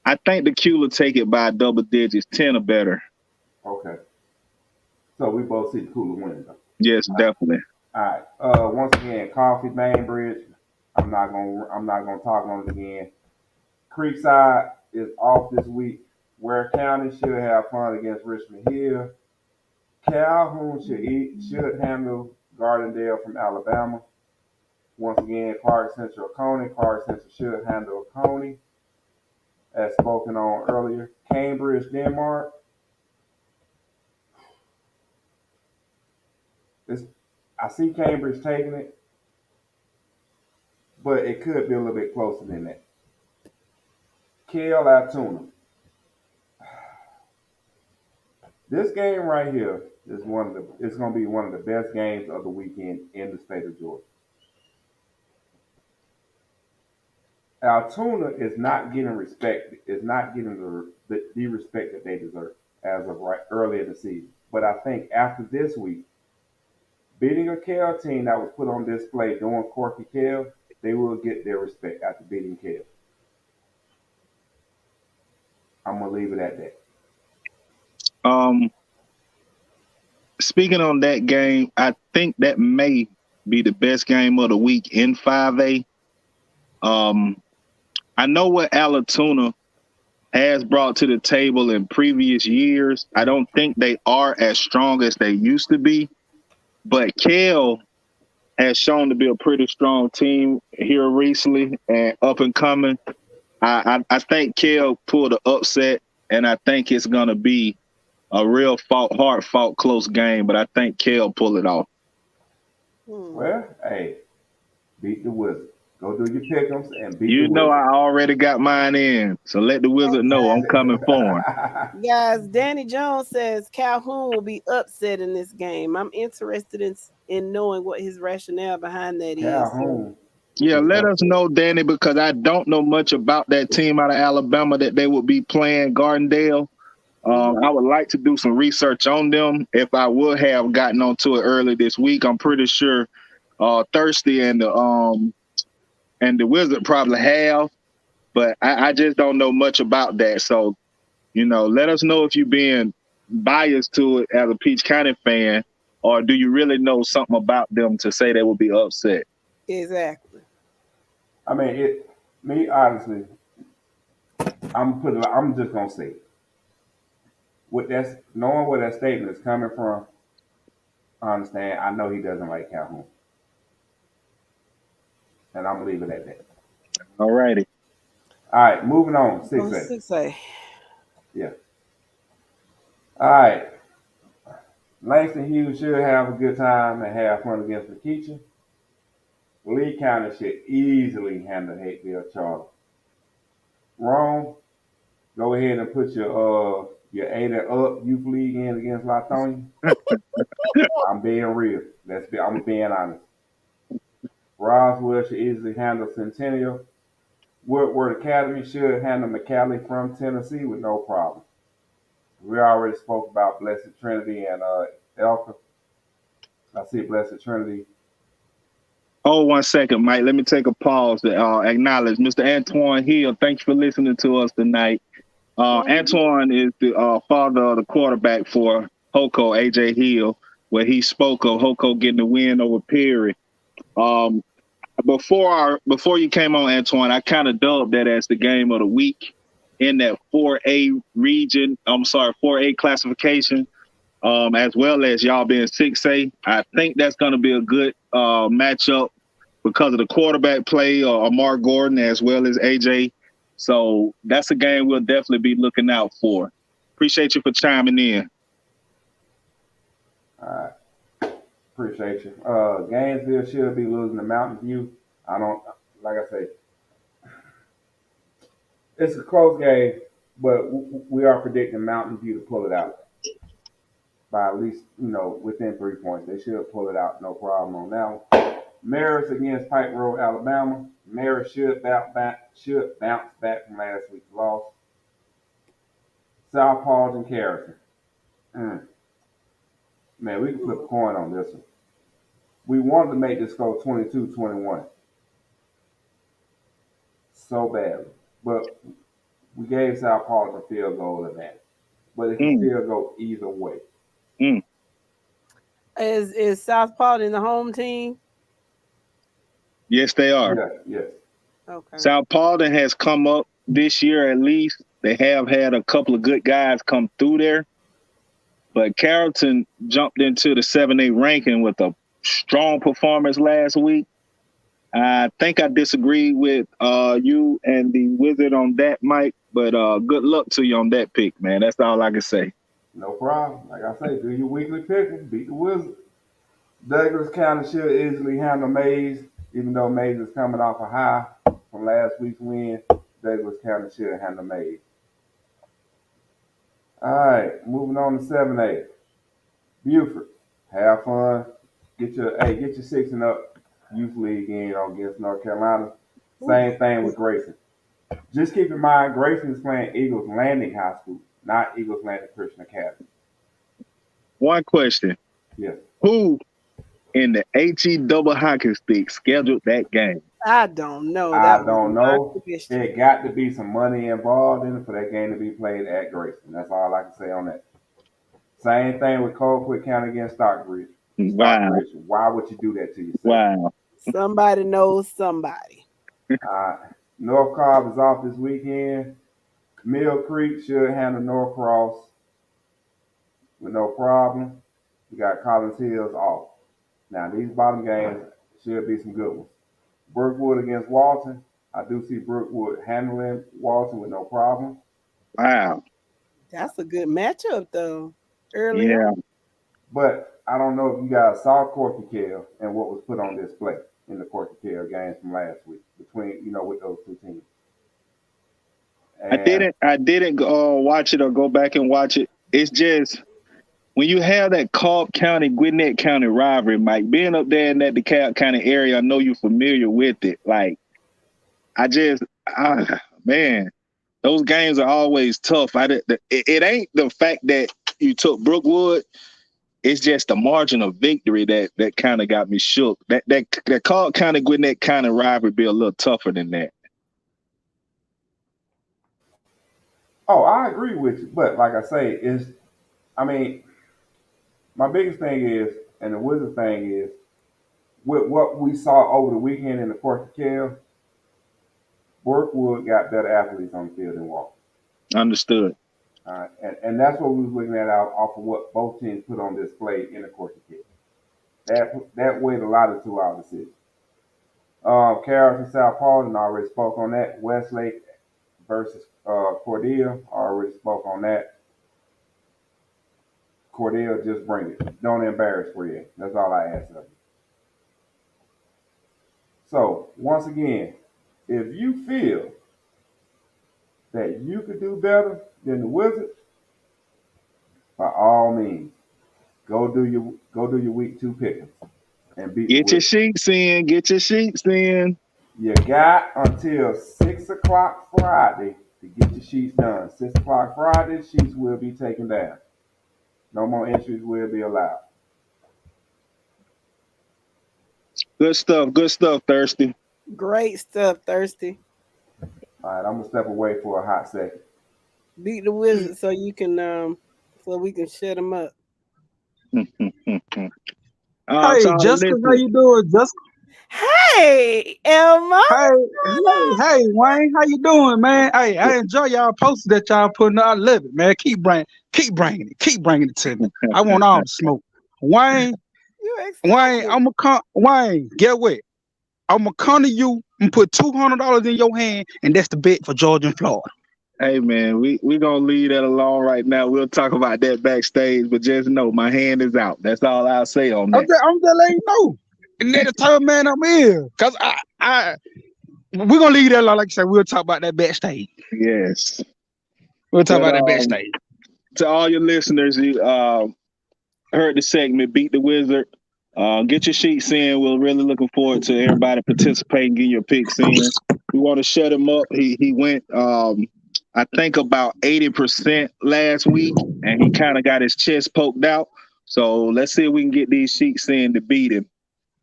I think the Cula take it by double digits, 10 or better. Okay. So we both see the Cooler winning, though. Yes, definitely. All right. Once again, Coffee Bainbridge. I'm not gonna talk on it again. Creekside is off this week. Ware County should have fun against Richmond Hill. Calhoun should handle Gardendale from Alabama. Once again, Clark Central Coney. Clark Central should handle Coney, as spoken on earlier. Cambridge, Denmark. I see Cambridge taking it, but it could be a little bit closer than that. Kell Altoona. This game right here is it's going to be one of the best games of the weekend in the state of Georgia. Altoona is not getting respect. Is not getting the respect that they deserve as of right early in the season. But I think after this week, beating a Kell team that was put on display doing Corky Kell, they will get their respect after beating Kell. I'm gonna leave it at that. Speaking on that game, I think that may be the best game of the week in 5A. I know what Alatoona has brought to the table in previous years. I don't think they are as strong as they used to be, but Kell has shown to be a pretty strong team here recently and up and coming. I think Kell pulled an upset, and I think it's going to be a real hard-fought, close game, but I think Kell pull it off. Well, hey, beat the Wizard. Go do your pick'ems and beat You the know Wizard. I already got mine in, so let the Wizard know I'm coming for him. Guys, Danny Jones says Calhoun will be upset in this game. I'm interested in knowing what his rationale behind that is. Calhoun. Yeah, let us know, Danny, because I don't know much about that team out of Alabama that they will be playing Gardendale. I would like to do some research on them. If I would have gotten onto it early this week, I'm pretty sure Thirsty and the Wizard probably have, but I just don't know much about that. So, let us know if you're being biased to it as a Peach County fan, or do you really know something about them to say they will be upset? Exactly. I mean, me honestly, I'm just gonna say, knowing where that statement is coming from, I understand. I know he doesn't like Calhoun, and I'm gonna leave it at that. All righty. All right, moving on. 6A. 6A. Yeah. All right. Langston Hughes should have a good time and have fun against Lakeisha. Lee County should easily handle Hateville Charter. Wrong. Go ahead and put your You ate it up youth league in against Latonia. I'm being real. I'm being honest. Roswell should easily handle Centennial. Woodward Academy should handle McCallie from Tennessee with no problem. We already spoke about Blessed Trinity and Elka. I see Blessed Trinity. Oh, 1 second, Mike. Let me take a pause to acknowledge Mr. Antoine Hill. Thanks for listening to us tonight. Antoine is the father of the quarterback for Hoko, AJ Hill, where he spoke of Hoko getting the win over Perry. Before you came on, Antoine, I kind of dubbed that as the game of the week in that 4A region. 4A classification, as well as y'all being 6A. I think that's going to be a good matchup because of the quarterback play, Amar Gordon, as well as AJ. So that's a game we'll definitely be looking out for. Appreciate you for chiming in. All right. Appreciate you. Gainesville should be losing to Mountain View. Like I say, it's a close game, but we are predicting Mountain View to pull it out by at least, within 3 points. They should pull it out, no problem on that one. Marist against Pike Road, Alabama. Marist should bounce back from last week's loss. South Pauls and Carrollton. Man, we can flip a coin on this one. We wanted to make this go 22-21 so badly, but we gave South Pauls a field goal advantage. But it can still go either way. Is South Paulding the home team? Yes, they are. Yes. Okay. South Paulding has come up this year at least. They have had a couple of good guys come through there. But Carrollton jumped into the 7A ranking with a strong performance last week. I think I disagree with you and the Wizard on that, Mike. But good luck to you on that pick, man. That's all I can say. No problem. Like I say, do your weekly picking, beat the Wizard. Douglas County should easily handle Mays, even though Mays is coming off a high from last week's win. Douglas County should handle Mays. All right, moving on to 7A. Buford, have fun. Get your 6 and up youth league in against North Carolina. Same thing with Grayson. Just keep in mind, Grayson is playing Eagles Landing High School, not Eagles Landing Christian Academy. One question. Yes. Who in the HE double hockey stick scheduled that game? I don't know. I don't know. There got to be some money involved in it for that game to be played at Grayson. That's all I can say on that. Same thing with Colquitt County against Stockbridge. Wow. Why would you do that to yourself? Wow. Somebody knows somebody. North Cobb is off this weekend. Mill Creek should handle North Cross with no problem. We got Collins Hills off. Now, these bottom games should be some good ones. Brookwood against Walton. I do see Brookwood handling Walton with no problem. Wow. That's a good matchup, though. Early. Yeah. But I don't know if you guys saw Corky Kell and what was put on display in the Corky Kell games from last week between, with those two teams. And I didn't watch it or go back and watch it. It's just when you have that Cobb County, Gwinnett County rivalry, Mike, being up there in that DeKalb County area, I know you're familiar with it. Like, man, those games are always tough. It ain't the fact that you took Brookwood. It's just the margin of victory that kind of got me shook. That Cobb County, Gwinnett County rivalry be a little tougher than that. Oh, I agree with you. But like I say, my biggest thing is, and the Wizard thing is, with what we saw over the weekend in the Corky Kell, Brookwood got better athletes on the field than Walton. Understood. All right, and that's what we was looking at out off of what both teams put on display in the Corky Kell. That weighed a lot into our decision. Carrollton and South Paulding, I already spoke on that. Westlake versus Cordele, I already spoke on that. Cordele, just bring it. Don't embarrass Fred. That's all I ask of you. So, once again, if you feel that you could do better than the Wizards, by all means, go do your week 2 pickings and beat the Get your Wizards. sheets in. Get your sheets in. You got until 6 o'clock Friday to get your sheets done. 6 o'clock Friday, sheets will be taken down. No more entries will be allowed. Good stuff, Thirsty. Great stuff, Thirsty. All right, I'm gonna step away for a hot second. Beat the Wizards so you can so we can shut them up. Hey, Hey, Jessica, how you doing, Jessica? Hey, Elma. Hey, Wayne, how you doing, man? Hey, I enjoy y'all posters that y'all putting out. I love it, man. Keep bringing it to me. I want all the smoke. Wayne, I'm gonna come. Wayne, get what? I'm gonna come to you and put $200 in your hand, and that's the bet for Georgia and Florida. Hey man, we gonna leave that alone right now. We'll talk about that backstage, but just know my hand is out. That's all I'll say on that. I'm just letting you know. And then the type of man I'm here, cause we're gonna leave that alone. Like I said, we'll talk about that backstage. Yes, we'll talk about that backstage. To all your listeners, you heard the segment "Beat the Wizard." Get your sheets in. We're really looking forward to everybody participating, getting your picks in. We want to shut him up. He went, I think, about 80% last week, and he kind of got his chest poked out. So let's see if we can get these sheets in to beat him.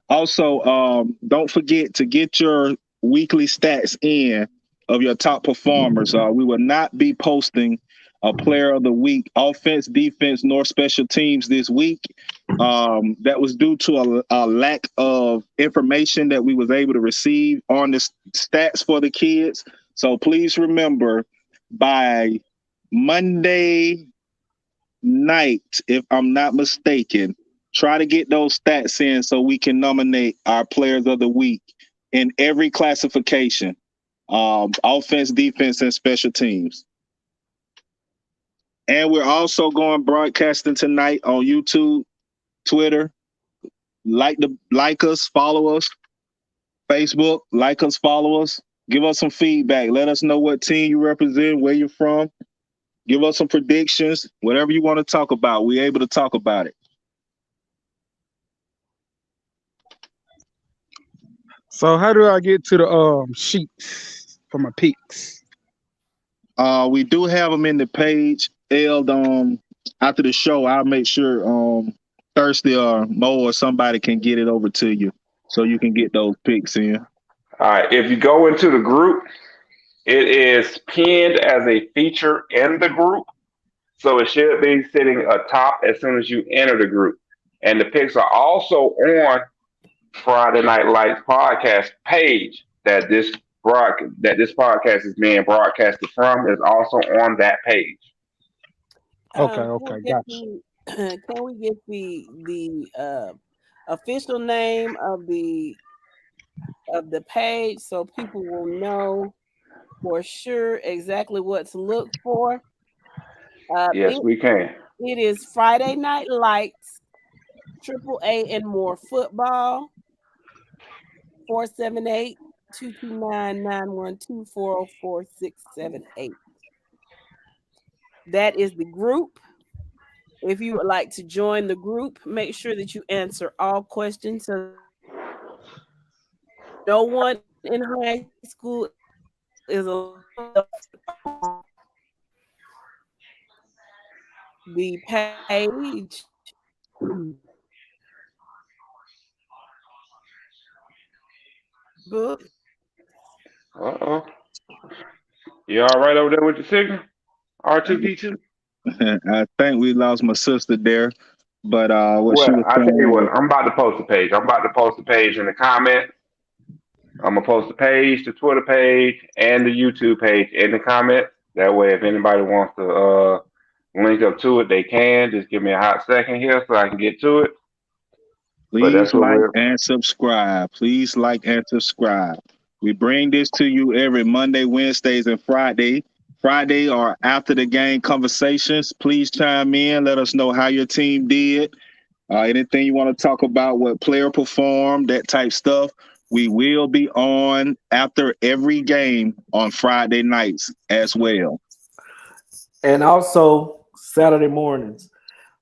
Also, don't forget to get your weekly stats in of your top performers. We will not be posting a player of the week, offense, defense, nor special teams this week. That was due to a lack of information that we was able to receive on the stats for the kids. So please remember, by Monday night, if I'm not mistaken, try to get those stats in so we can nominate our players of the week in every classification, offense, defense, and special teams. And we're also going broadcasting tonight on YouTube, Twitter. Like us, follow us. Facebook, like us, follow us. Give us some feedback. Let us know what team you represent, where you're from. Give us some predictions. Whatever you want to talk about, we're able to talk about it. So how do I get to the sheets for my picks? We do have them in the page. After the show, I'll make sure Thirsty or Mo or somebody can get it over to you so you can get those picks in. All right. If you go into the group, it is pinned as a feature in the group. So it should be sitting atop as soon as you enter the group. And the picks are also on Friday Night Lights podcast page that this podcast is being broadcasted from, is also on that page. Okay, gotcha. Can we get the official name of the page so people will know for sure exactly what to look for? Yes, we can. It is Friday Night Lights, AAA and More Football, 478-229-912-404-678. That is the group. If you would like to join the group, make sure that you answer all questions. So no one in high school is the page. Book. Uh-oh. You all right over there with the signal? R2D2? I think we lost my sister there, but I tell you what, I'm about to post the page. I'm about to post the page in the comments. I'm gonna post the page, the Twitter page, and the YouTube page in the comments. That way, if anybody wants to link up to it, they can. Just give me a hot second here so I can get to it. Please like and subscribe. Please like and subscribe. We bring this to you every Monday, Wednesdays, and Friday. Friday or after the game conversations. Please chime in. Let us know how your team did. Anything you want to talk about, what player performed, that type stuff. We will be on after every game on Friday nights as well. And also Saturday mornings.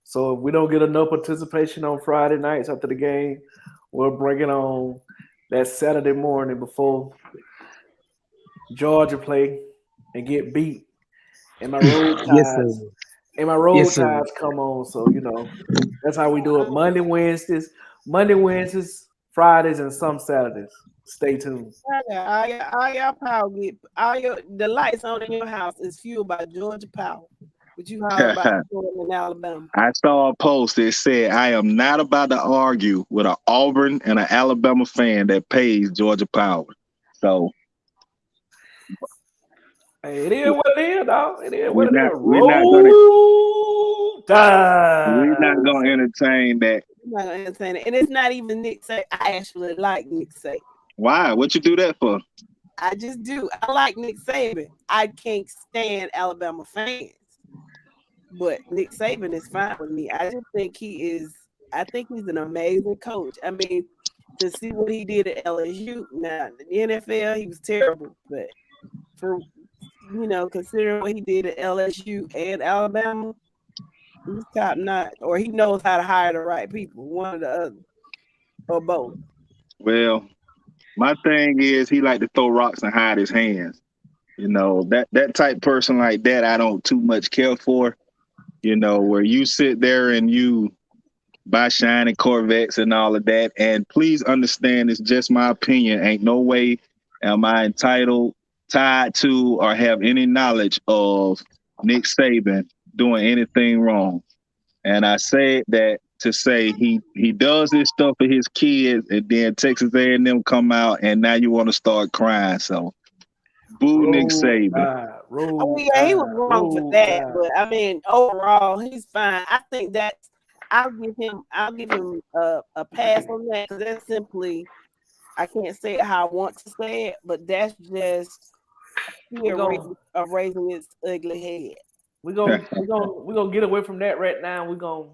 So if we don't get enough participation on Friday nights after the game, we'll bring it on that Saturday morning before Georgia play and get beat. And my road Yes, sir. ties. And my road Yes, sir. ties come on. So, that's how we do it. Monday, Wednesdays, Fridays, and some Saturdays. Stay tuned. All your power the lights on in your house is fueled by Georgia Power. But you heard about Georgia and Alabama. I saw a post that said, I am not about to argue with an Auburn and an Alabama fan that pays Georgia Power. So hey, it is what it is, dog. It is what it is. we're not going to entertain that. I'm not going to entertain it. And it's not even Nick Saban. I actually like Nick Saban. Why? What you do that for? I just do. I like Nick Saban. I can't stand Alabama fans. But Nick Saban is fine with me. I just think he's an amazing coach. I mean, to see what he did at LSU, now the NFL, he was terrible. But for considering what he did at LSU and Alabama, he's top notch. Or he knows how to hire the right people, one or the other, or both. Well, my thing is he like to throw rocks and hide his hands. That type person like that, I don't too much care for. Where you sit there and you buy shiny Corvettes and all of that. And please understand, it's just my opinion. Ain't no way am I tied to, or have any knowledge of Nick Saban doing anything wrong. And I say that to say he does this stuff for his kids, and then Texas A&M come out, and now you want to start crying. So, boo Nick Saban. He was wrong for that, but I mean, overall, he's fine. I think that I'll give him a pass on that, because that's simply, I can't say it how I want to say it, but that's just of raising its ugly head. We're gonna get away from that right now. We're gonna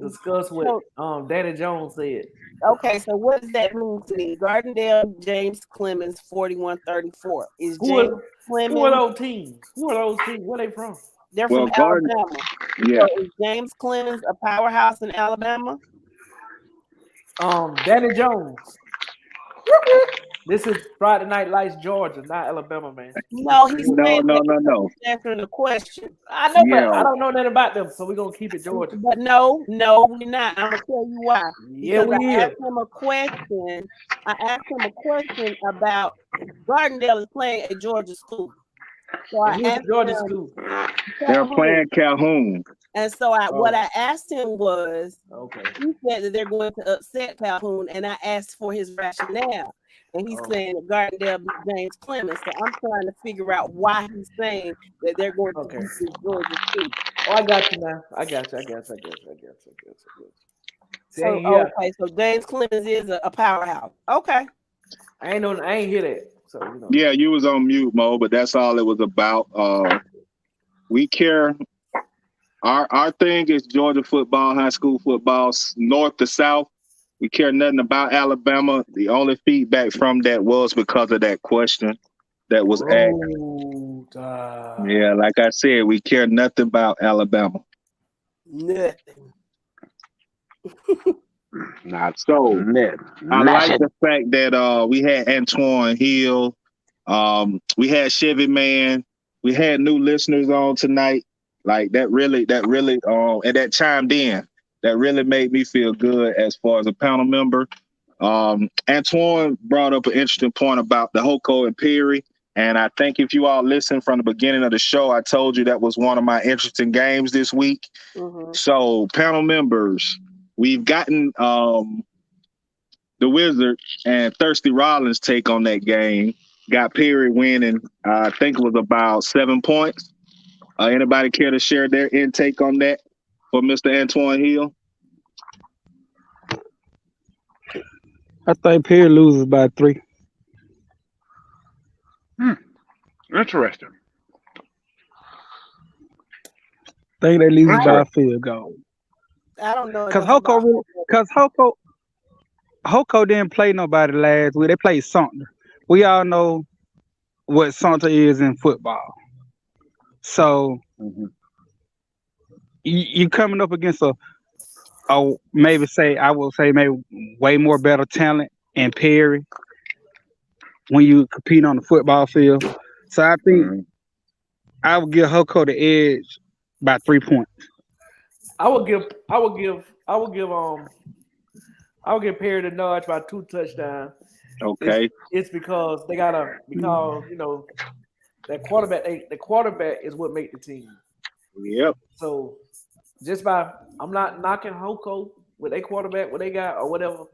discuss what Danny Jones said. Okay, so what does that mean to me? Gardendale, James Clemens, 41-34. Is James Clemens? Who are those teams? Where they from? They're from Alabama. Yeah. So is James Clemens a powerhouse in Alabama? Danny Jones. This is Friday Night Lights, Georgia, not Alabama, man. No, he's no. answering the question. I know, but I don't know nothing about them, so we're gonna keep it Georgia. But no, we're not. I'm gonna tell you why. Yeah, we asked him a question. I asked him a question about Gardendale is playing at Georgia school. So I asked Georgia school. They're playing Calhoun. And so what I asked him was, okay, he said that they're going to upset Calhoun, and I asked for his rationale. And he's saying that Gardendale beat James Clemens. So I'm trying to figure out why he's saying that they're going to beat Georgia State. Oh, I got you now. I got you. So James Clemens is a powerhouse. Okay. I ain't hear that. So Yeah, you was on mute, Mo, but that's all it was about. We care. Our thing is Georgia football, high school football, north to south. We care nothing about Alabama. The only feedback from that was because of that question that was asked. Yeah, like I said, we care nothing about Alabama. Nothing. Not so. Nothing. I like the fact that we had Antoine Hill, we had Chevy Man, we had new listeners on tonight. Like that really, and that chimed in. That really made me feel good as far as a panel member. Antoine brought up an interesting point about the Hoko and Perry. And I think if you all listened from the beginning of the show, I told you that was one of my interesting games this week. Mm-hmm. So panel members, we've gotten the Wizard and Thirsty Rollins take on that game. Got Perry winning, I think it was about 7 points. Anybody care to share their intake on that for Mr. Antoine Hill? I think Perry loses by 3. Interesting. I think they lose by a field goal. I don't know. Because Hoko didn't play nobody last week. They played Sumter. We all know what Sumter is in football. So you coming up against a maybe say I will say maybe way more better talent and Perry when you compete on the football field. So I think I would give Hoko the edge by 3 points. I would give Perry the nudge by 2 touchdowns. Okay. It's because that quarterback is what make the team. Yep. So I'm not knocking Hoko with a quarterback, what they got or whatever,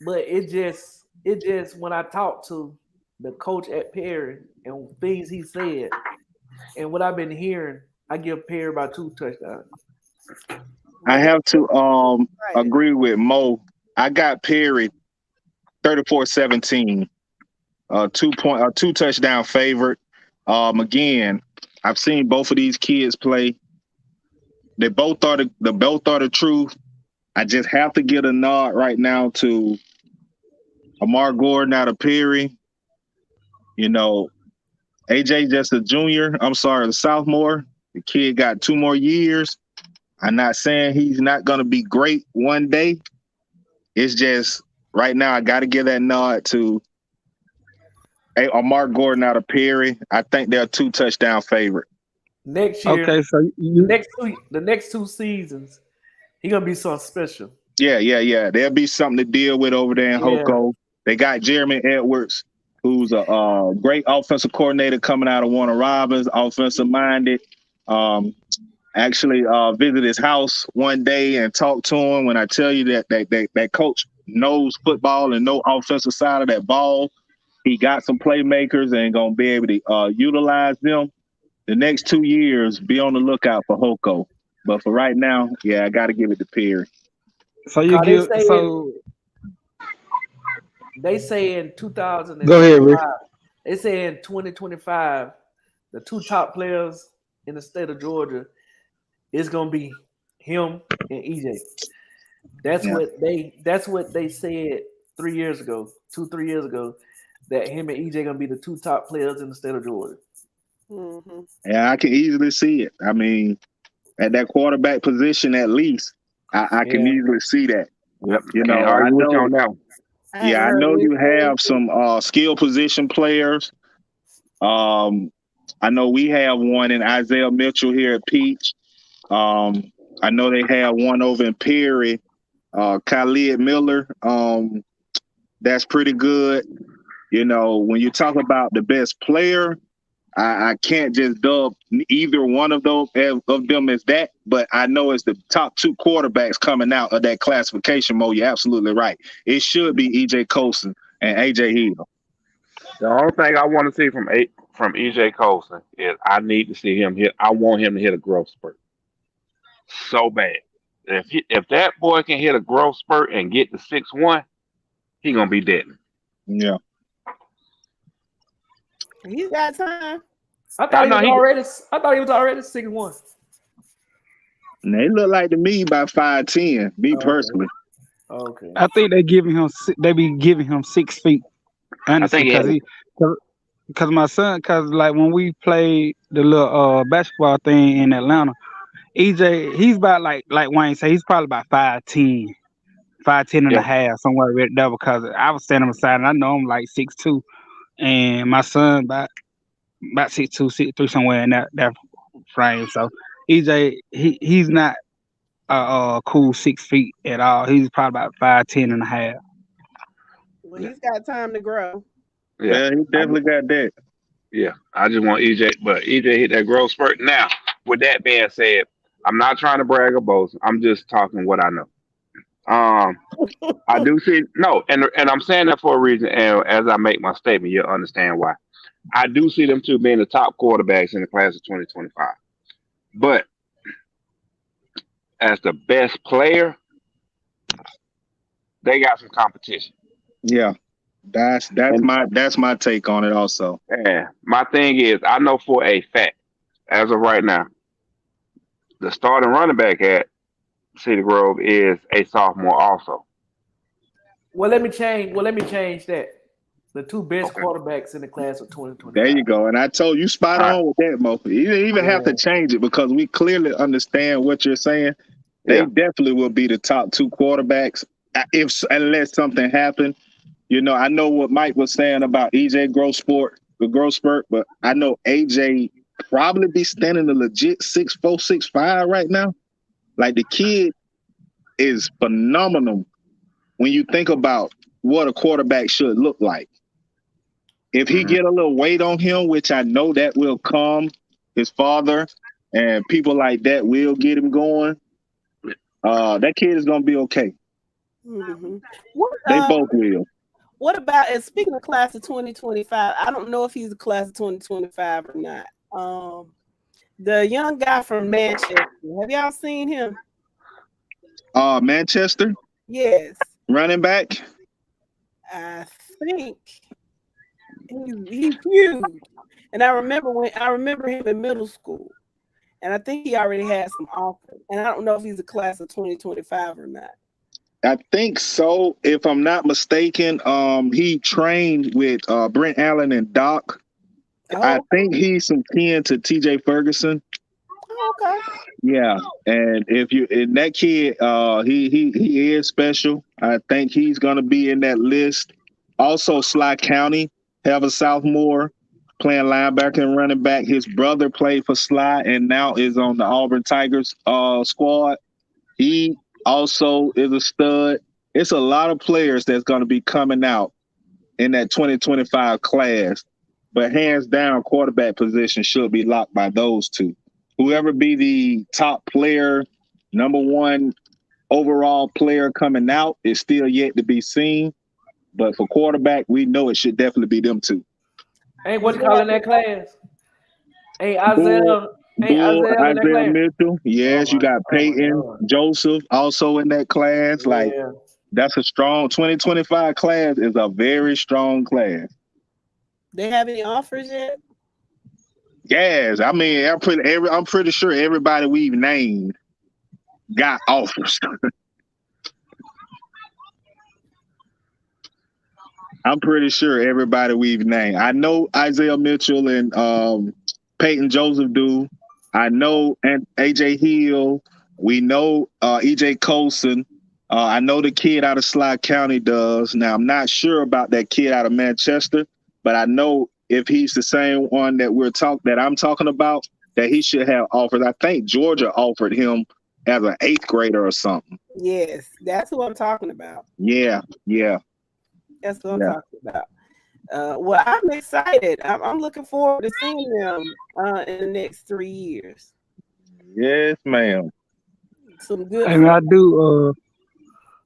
but it just when I talk to the coach at Perry and things he said and what I've been hearing, I give Perry about 2 touchdowns. I have to agree with Mo. I got Perry 34-17, 2 touchdown favorite. Again, I've seen both of these kids play. They both are the truth. I just have to get a nod right now to Amar Gordon out of Perry. You know, AJ just a junior. I'm sorry, the sophomore. The kid got 2 more years. I'm not saying he's not going to be great one day. It's just right now I got to give that nod to Amar Gordon out of Perry. I think they're a 2 touchdown favorite. Next year, okay, so the next 2 seasons, he's gonna be something special. Yeah. There'll be something to deal with over there in Hoko. They got Jeremy Edwards, who's a great offensive coordinator coming out of Warner Robins, offensive minded. Actually visited his house one day and talked to him. When I tell you that coach knows football and know offensive side of that ball, he got some playmakers and gonna be able to utilize them. The next 2 years, be on the lookout for Hoko. But for right now, I got to give it to Perry. So they say in 2025. Go ahead, Rick. They say in 2025, the 2 top players in the state of Georgia is gonna be him and EJ. That's what they said 3 years ago, 2-3 years ago, that him and EJ gonna be the 2 top players in the state of Georgia. Mm-hmm. Yeah, I can easily see it. I mean, at that quarterback position, at least, I can easily see that. Yep. You know, I know. I I know you have some skill position players. I know we have one in Isaiah Mitchell here at Peach. I know they have one over in Perry, Khalid Miller. That's pretty good. You know, when you talk about the best player, I can't just dub either one of them as that, but I know it's the top 2 quarterbacks coming out of that classification mode. You're absolutely right. It should be EJ Colson and AJ Hill. The only thing I want to see from EJ Colson is I need to see him hit. I want him to hit a growth spurt so bad. If that boy can hit a growth spurt and get to 6'1", he gonna be dead. Yeah. He's got time. I thought he was already 6'1". They look like to me about 5'10", me personally. Okay. I think they be giving him 6 feet. Honestly, because my son, like when we played the little basketball thing in Atlanta, EJ, he's about like Wayne said, he's probably about 5'10", 5'10" and a half, somewhere right there, because I was standing beside and I know I'm like 6'2", and my son about 6'2", 6'3", somewhere in that frame. So EJ, he's not a cool 6 feet at all. He's probably about 5'10" and a half. Well, he's got time to grow. Yeah, he definitely got that. Yeah, I just want EJ, but EJ hit that growth spurt. Now, with that being said, I'm not trying to brag or boast. I'm just talking what I know. I do see and I'm saying that for a reason. And as I make my statement, you'll understand why. I do see them 2 being the top quarterbacks in the class of 2025. But as the best player, they got some competition. Yeah, that's my take on it. Also, yeah, my thing is, I know for a fact, as of right now, the starting running back at Cedar Grove is a sophomore also. Well, let me change that. the two best quarterbacks in the class of 2025. There you go. And I told you spot on with that, Mo. You didn't even have to change it because we clearly understand what you're saying. They definitely will be the top two quarterbacks unless something happened. You know, I know what Mike was saying about EJ growth spurt, but I know AJ probably be standing a legit 6'4", 6'5" right now. Like, the kid is phenomenal when you think about what a quarterback should look like. If he get a little weight on him, which I know that will come, his father and people like that will get him going. That kid is going to be okay. Mm-hmm. They both will. What about, and speaking of class of 2025, I don't know if he's a class of 2025 or not. The young guy from Manchester, have y'all seen him? Manchester? Yes. Running back? I think he's huge. And I remember him in middle school. And I think he already had some offers. And I don't know if he's a class of 2025 or not. I think so. If I'm not mistaken, he trained with Brent Allen and Doc. Oh. I think he's some kin to TJ Ferguson. Oh, okay. Yeah, and that kid, he is special. I think he's gonna be in that list. Also, Sly County have a sophomore playing linebacker and running back. His brother played for Sly and now is on the Auburn Tigers squad. He also is a stud. It's a lot of players that's going to be coming out in that 2025 class. But hands down, quarterback position should be locked by those two. Whoever be the top player, number one overall player coming out is still yet to be seen. But for quarterback, we know it should definitely be them two. Ain't what you calling that class? Ain't Isaiah Mitchell. Yes, you got Peyton Joseph also in that class. Yeah. Like, that's a strong 2025 class is a very strong class. They have any offers yet? Yes, I mean, I'm pretty sure everybody we've named got offers. I'm pretty sure everybody we've named. I know Isaiah Mitchell and Peyton Joseph do. I know and AJ Hill. We know EJ Colson. I know the kid out of Sly County does. Now, I'm not sure about that kid out of Manchester, but I know if he's the same one that I'm talking about, that he should have offers. I think Georgia offered him as an 8th grader or something. Yes, that's who I'm talking about. Yeah. That's what I'm talking about. Well, I'm excited. I'm looking forward to seeing them in the next 3 years. Yes, ma'am. Some good. And I do.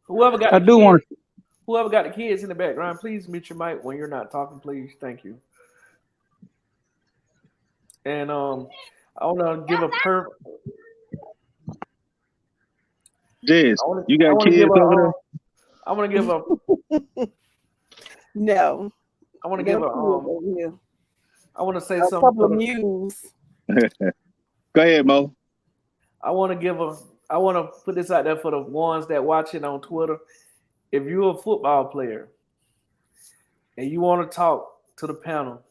Whoever got the kids in the background, please mute your mic when you're not talking, please. Thank you. And I want to give a Jess, you got kids over there? I want to give a no. I want to give I want to say something. Couple of news. Go ahead, Mo. I want to put this out there for the ones that watch it on Twitter. If you're a football player and you want to talk to the panel,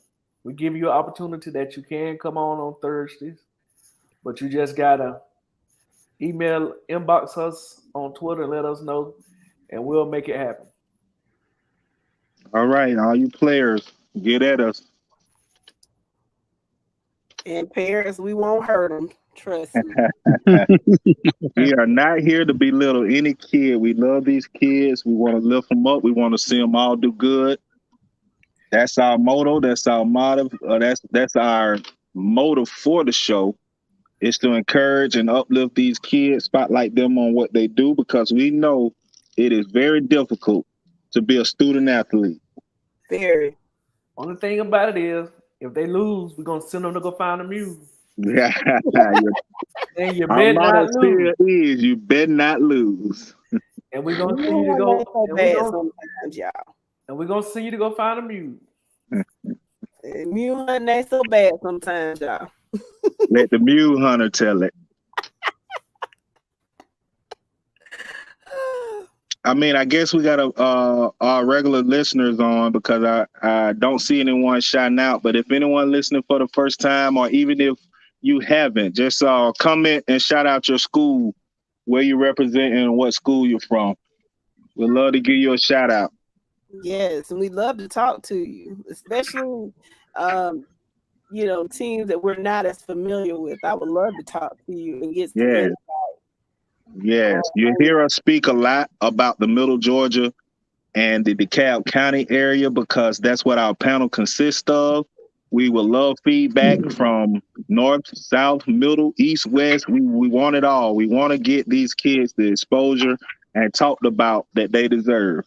we give you an opportunity that you can come on Thursdays, but you just gotta inbox us on Twitter and let us know, and we'll make it happen. All right, all you players, get at us. And parents, we won't hurt them. Trust me. We are not here to belittle any kid. We love these kids. We want to lift them up. We want to see them all do good. That's our motto. That's our motto. That's our motive for the show, is to encourage and uplift these kids, spotlight them on what they do, because we know it is very difficult to be a student athlete. Very. Only thing about it is, if they lose, we're gonna send them to go find a mule. Yeah. And you better not lose. You better not lose. And we're gonna send you to go. And we're gonna send you to go find a mule. Mule hunting ain't so bad sometimes, y'all. Let the mule hunter tell it. I mean, I guess we got our regular listeners on because I don't see anyone shouting out. But if anyone listening for the first time, or even if you haven't, just comment and shout out your school, where you represent and what school you're from. We'd love to give you a shout out. Yes, and we'd love to talk to you, especially teams that we're not as familiar with. I would love to talk to you and get some insight. Yes, you hear us speak a lot about the Middle Georgia and the DeKalb County area because that's what our panel consists of. We would love feedback from north, south, middle, east, west. We want it all. We want to get these kids the exposure and talked about that they deserve.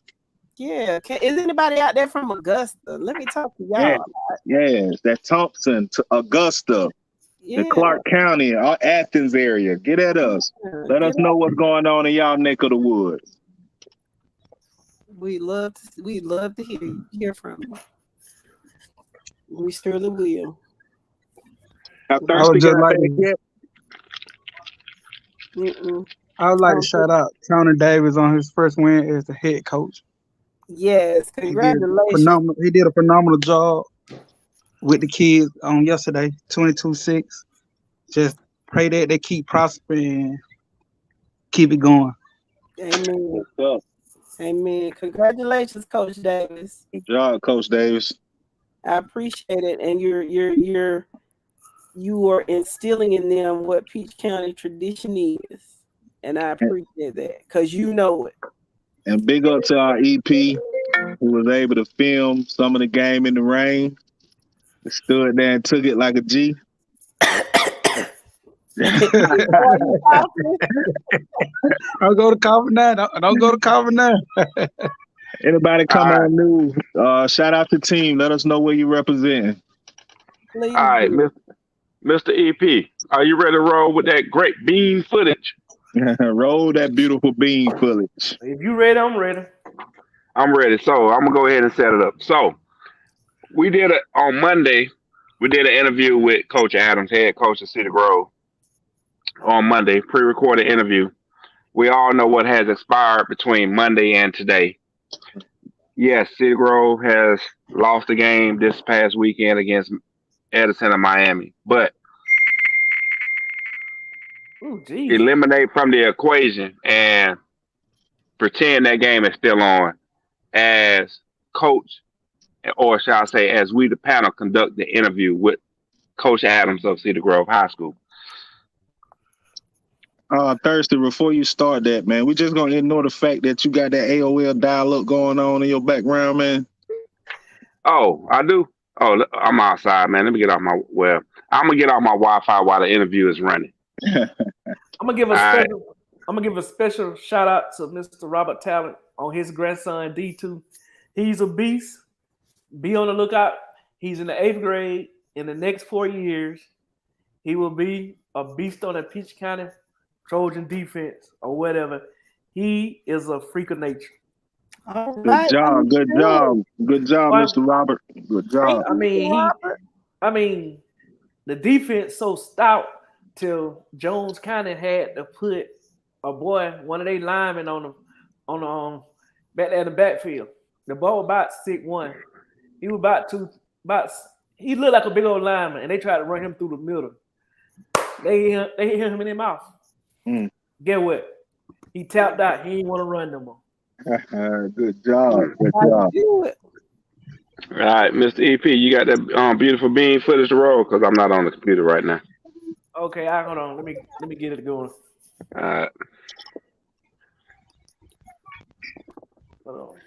Yeah. Is anybody out there from Augusta? Let me talk to y'all. Yes, that Thompson to Augusta. The Clark County, our Athens area. Get at us. Let us know what's going on in y'all neck of the woods. We'd love to hear from you. We surely will. I would like to shout out Tony Davis on his first win as the head coach. Yes, congratulations. He did a phenomenal job with the kids on yesterday, 22-6. Just pray that they keep prospering and keep it going. Amen. Amen. Congratulations, Coach Davis. Good job, Coach Davis. I appreciate it, and you are instilling in them what Peach County tradition is, and I appreciate that because you know it. And big up to our EP who was able to film some of the game in the rain. Stood there and took it like a G. I'll go to cover now. Don't go to cover now. Anybody come on new? Shout out to the team. Let us know where you representing. All right, Mr. EP, are you ready to roll with that great bean footage? Roll that beautiful bean footage. If you ready, I'm ready. I'm ready. So I'm gonna go ahead and set it up. So on Monday, we did an interview with Coach Adams, head coach of Cedar Grove. On Monday, pre-recorded interview. We all know what has expired between Monday and today. Yes, Cedar Grove has lost a game this past weekend against Edison and Miami, but eliminate from the equation and pretend that game is still on as coach, or shall I say, as we, the panel, conduct the interview with Coach Adams of Cedar Grove High School. Thirsty, before you start that, man, we just gonna ignore the fact that you got that AOL dial-up going on in your background, man. Oh, I do? Oh, I'm outside, man. Let me get off I'm gonna get off my Wi-Fi while the interview is running. I'm gonna give a special shout out to Mr. Robert Talent on his grandson D2. He's a beast. Be on the lookout. He's in the 8th grade. In the next 4 years, he will be a beast on the Peach County Trojan defense or whatever. He is a freak of nature. Good job, Mr. Robert. Good job. I mean, the defense so stout till Jones County had to put one of their linemen on back there in the backfield. The ball about 6'1". He was he looked like a big old lineman, and they tried to run him through the middle. They hit him in the mouth. Get what? He tapped out. He didn't want to run no more. Good job. Good job. All right, Mr. EP, you got that beautiful bean footage to roll? Because I'm not on the computer right now. Okay, hold on. Let me get it going. All right. Hold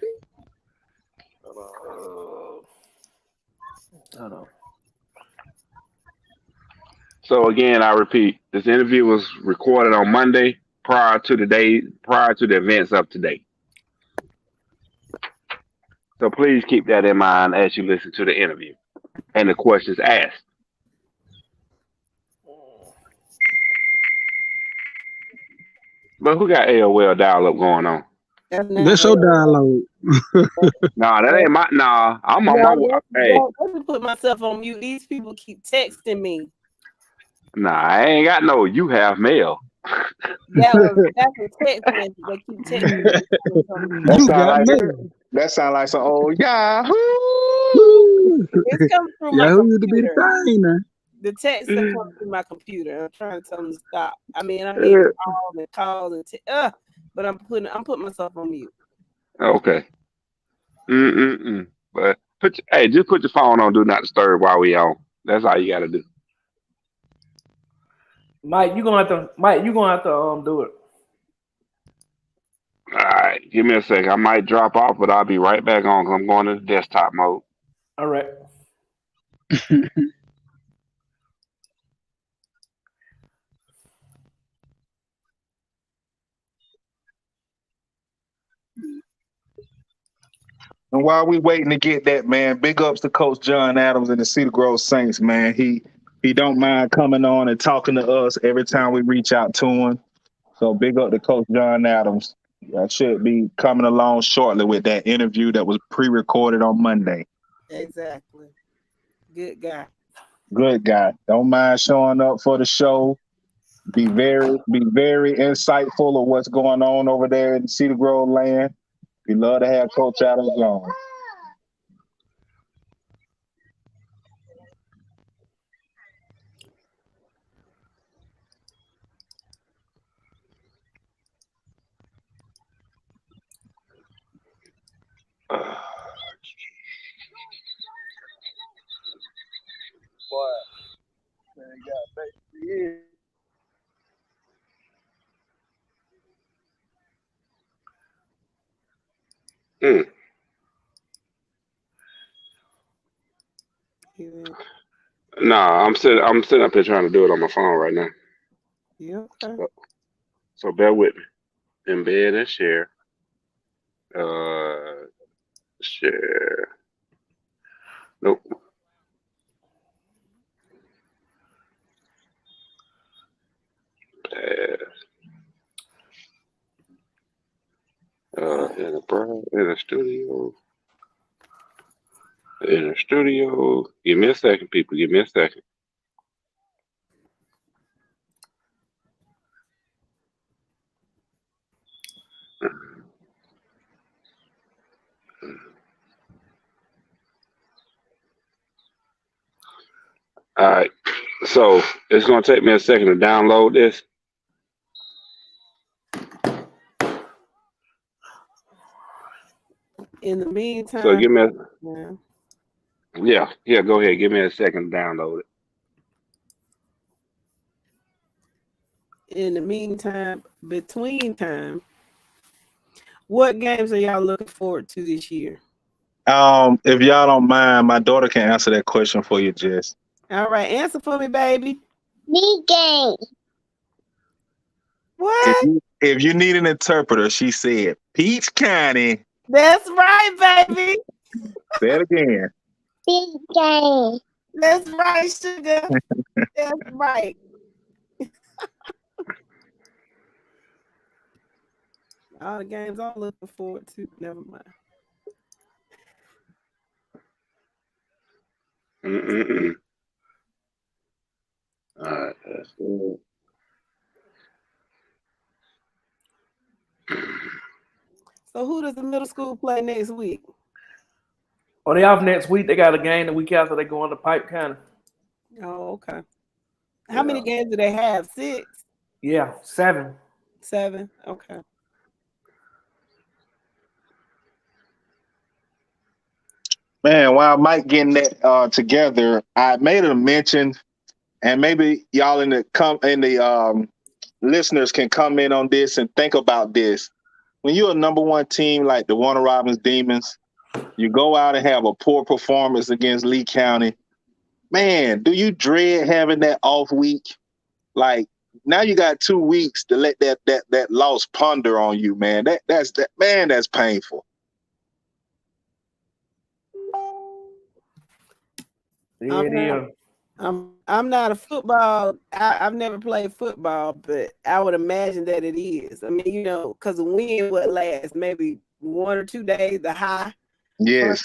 on. So again, I repeat, this interview was recorded on Monday prior to the events of today. So please keep that in mind as you listen to the interview and the questions asked. But who got AOL dial-up going on? That's your download. Nah, that ain't my. Nah, I'm on my. Hey, let me put myself on mute. These people keep texting me. Nah, I ain't got no. You have mail. That's a text message. They keep texting me. That You sound got like me. that sound like some old Yahoo. It's coming through my Yahoo used to be the computer. thing now. The text that comes through my computer. I'm trying to tell them to stop. I mean, I'm getting calls and but I'm putting myself on mute. Okay. But just put your phone on do not disturb while we on. That's all you gotta do. Mike, you gonna have to do it. All right, give me a second. I might drop off, but I'll be right back on 'cause I'm going to the desktop mode. All right. And while we waiting to get that, man, big ups to Coach John Adams and the Cedar Grove Saints, man. He don't mind coming on and talking to us every time we reach out to him. So big up to Coach John Adams. I should be coming along shortly with that interview that was pre-recorded on Monday. Exactly. Good guy. Good guy. Don't mind showing up for the show. Be very insightful of what's going on over there in Cedar Grove land. We love to have Coach Adams on. Nah, I'm sitting up here trying to do it on my phone right now. Yeah. Okay. So bear with me. Embed and share. Share. Nope. In the studio. Give me a second, people. Give me a second. All right. So it's going to take me a second to download this. In the meantime, so give me a yeah. Go ahead. Give me a second to download it. In the meantime, between time, what games are y'all looking forward to this year? If y'all don't mind, my daughter can answer that question for you, Jess. All right, answer for me, baby. Big game. What? If you need an interpreter, she said Peach County. That's right, baby. Say it again. Big game. That's right, sugar. That's right. All the games I'm looking forward to. Never mind. All right, that's good. So who does the middle school play next week? Oh, they off next week. They got a game the week after. They go on to Pipe County. Oh, okay. How many games do they have? 6? Yeah, 7. 7. Okay. Man, while Mike getting that together, I made a mention, and maybe y'all in the listeners can come in on this and think about this. When you're a number one team like the Warner Robins Demons, you go out and have a poor performance against Lee County. Man, do you dread having that off week? Like now you got 2 weeks to let that loss ponder on you, man. That's painful. Yeah, it is. I'm not a football. I've never played football, but I would imagine that it is. I mean, because the win would last maybe 1 or 2 days, the high. Yes.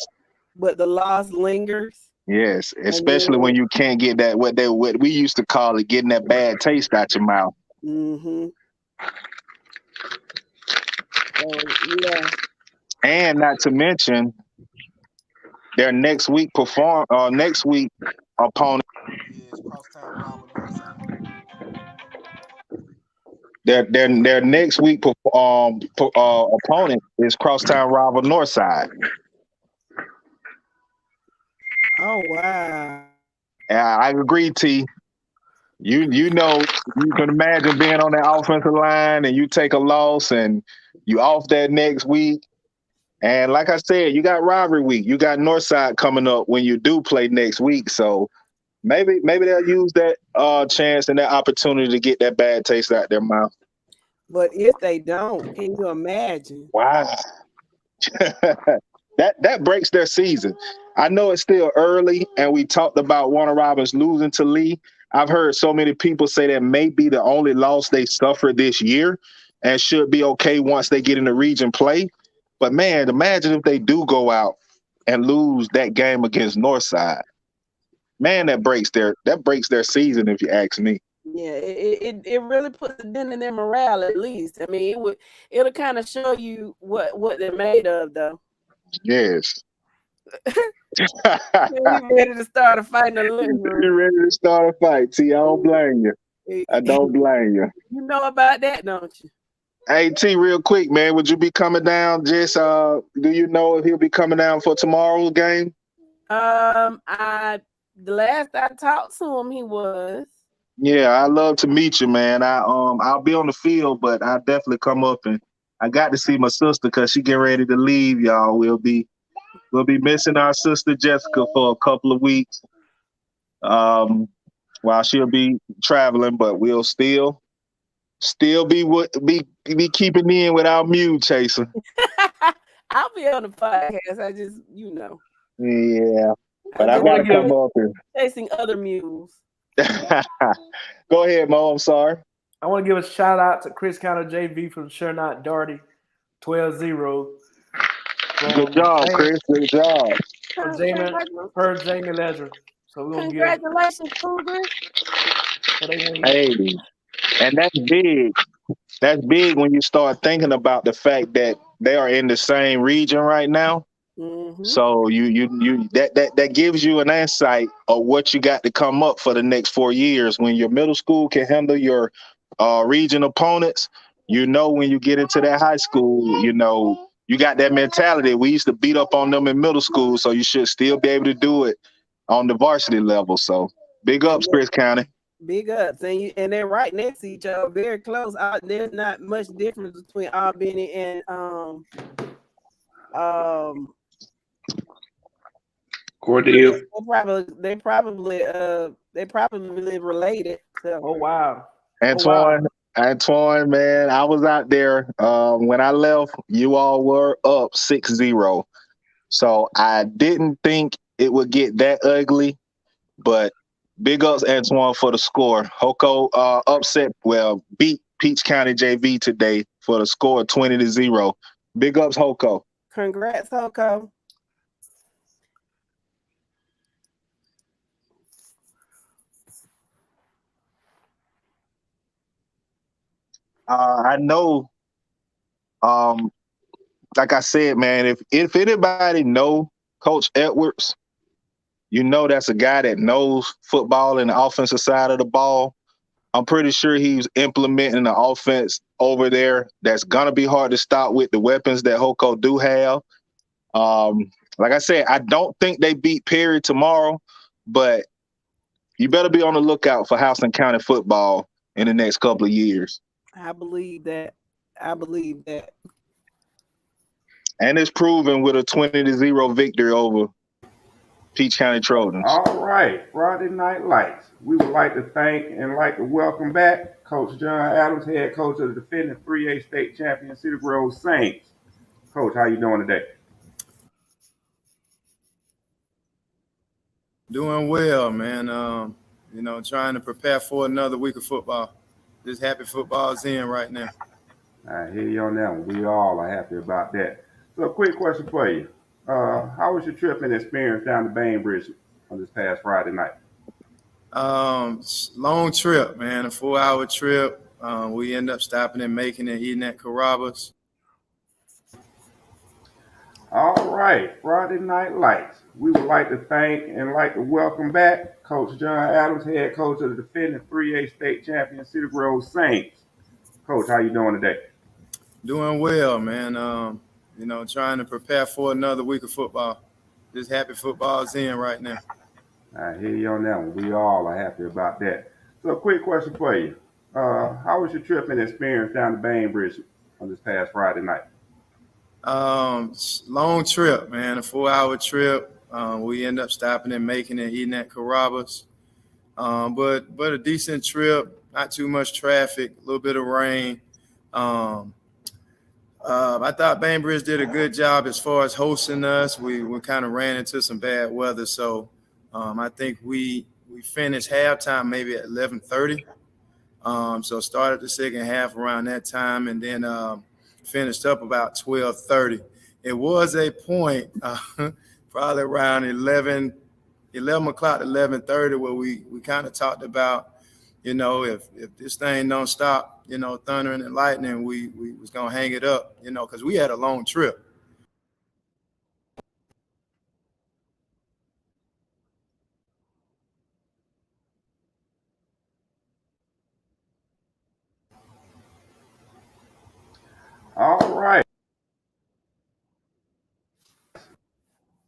But the loss lingers. Yes, especially when you can't get that what we used to call it, getting that bad taste out your mouth. Mm-hmm. Yeah. And not to mention their next week opponent is Crosstown Robert Northside. Their next week opponent is Crosstown Robert Northside. Oh wow. I agree, T. You know, you can imagine being on that offensive line and you take a loss and you off that next week. And like I said, you got rivalry week. You got Northside coming up when you do play next week. So maybe they'll use that chance and that opportunity to get that bad taste out their mouth. But if they don't, can you imagine? Wow. that breaks their season. I know it's still early, and we talked about Warner Robins losing to Lee. I've heard so many people say that may be the only loss they suffered this year and should be okay once they get in the region play. But, man, imagine if they do go out and lose that game against Northside. Man, that breaks their season, if you ask me. Yeah, it really puts a dent in their morale at least. I mean, it'll kind of show you what they're made of, though. Yes. You're ready to start a fight in the living room. You're ready to start a fight, T. I don't blame you. I don't blame you. You know about that, don't you? Hey, T, real quick, man, would you be coming down? Just do you know if he'll be coming down for tomorrow's game? The last I talked to him, he was. Yeah, I'd love to meet you, man. I'll be on the field, but I'll definitely come up, and I got to see my sister because she getting ready to leave, y'all. We'll be missing our sister Jessica for a couple of weeks while she'll be traveling, but we'll still be keeping in with our mule chaser. I'll be on the podcast. I just, Yeah, but I gotta come up and chasing other mules. Go ahead, Mo. I'm sorry. I want to give a shout out to Chris Counter JV from Sure Not Darty 12-0. Good job, Chris. Good job. Per Jamie Ledger. So we're gonna congratulations, Cougar. Hey, and that's big. That's big when you start thinking about the fact that they are in the same region right now. Mm-hmm. So you that gives you an insight of what you got to come up for the next 4 years. When your middle school can handle your region opponents, when you get into that high school, you got that mentality. We used to beat up on them in middle school, so you should still be able to do it on the varsity level. So big ups, Chris County. Big ups, and they're right next to each other, very close. There's not much difference between Albany and Cordell. They probably related. So. Oh wow, Antoine, man, I was out there when I left. You all were up 6-0, so I didn't think it would get that ugly. But big ups, Antoine, for the score. Hoko beat Peach County JV today for the score 20-0. Big ups, Hoko. Congrats, Hoko. I know, like I said, man, if anybody know Coach Edwards, that's a guy that knows football and the offensive side of the ball. I'm pretty sure he's implementing the offense over there that's going to be hard to stop with the weapons that Hoko do have. Like I said, I don't think they beat Perry tomorrow, but you better be on the lookout for Houston County football in the next couple of years. I believe that. And it's proven with a 20-0 victory over Peach County Trojans. All right, Friday Night Lights. We would like to thank and like to welcome back Coach John Adams, head coach of the defending 3A state champion Cedar Grove Saints. Coach, how you doing today? Doing well, man. Trying to prepare for another week of football. Just happy football's in right now. I hear you on that one. We all are happy about that. So a quick question for you. How was your trip and experience down to Bainbridge on this past Friday night? Long trip, man. A 4-hour trip. We end up stopping and making and eating at Carrabba's. All right, Friday Night Lights. We would like to thank and like to welcome back Coach John Adams, head coach of the defending 3A state champion Cedar Grove Saints. Coach, how you doing today? Doing well, man. Trying to prepare for another week of football. Just happy football's in right now. I hear you on that one. We all are happy about that. So, a quick question for you. How was your trip and experience down to Bainbridge on this past Friday night? Long trip, man. A 4-hour trip. We end up stopping and making and eating at Carrabba's. But a decent trip. Not too much traffic. A little bit of rain. I thought Bainbridge did a good job as far as hosting us. We kind of ran into some bad weather, so I think we finished halftime maybe at 11:30. So started the second half around that time, and then finished up about 12:30. It was a point probably around 11 o'clock to 11:30 where we kind of talked about, if this thing don't stop, thundering and lightning, we was gonna hang it up, because we had a long trip. All right.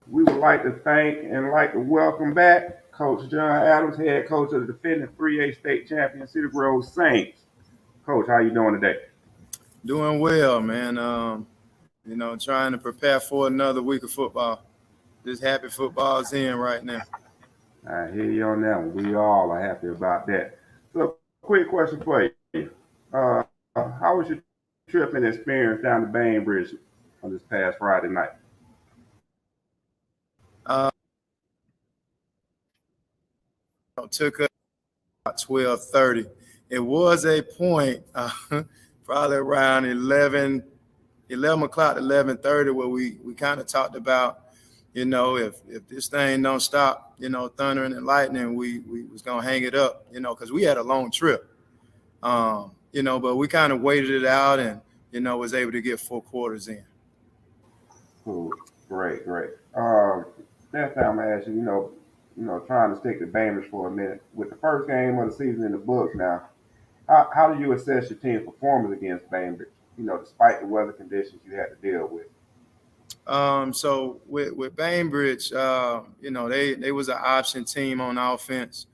We would like to thank and like to welcome back Coach John Adams, head coach of the defending 3A state champion Cedar Grove Saints. Coach, how you doing today? Doing well, man. Trying to prepare for another week of football. Just happy football's in right now. I hear you on that one. We all are happy about that. So, quick question for you. How was your trip and experience down to Bainbridge on this past Friday night? Took us about 12:30. It was a point probably around 11 o'clock to 11:30 where we kind of talked about, if this thing don't stop, thundering and lightning, we was gonna hang it up, because we had a long trip. But we kind of waited it out and, was able to get 4 quarters in. Cool. Great. Next time I ask you, trying to stick to Bainbridge for a minute. With the first game of the season in the books now, how do you assess your team's performance against Bainbridge, despite the weather conditions you had to deal with? So with Bainbridge, they was an option team on offense.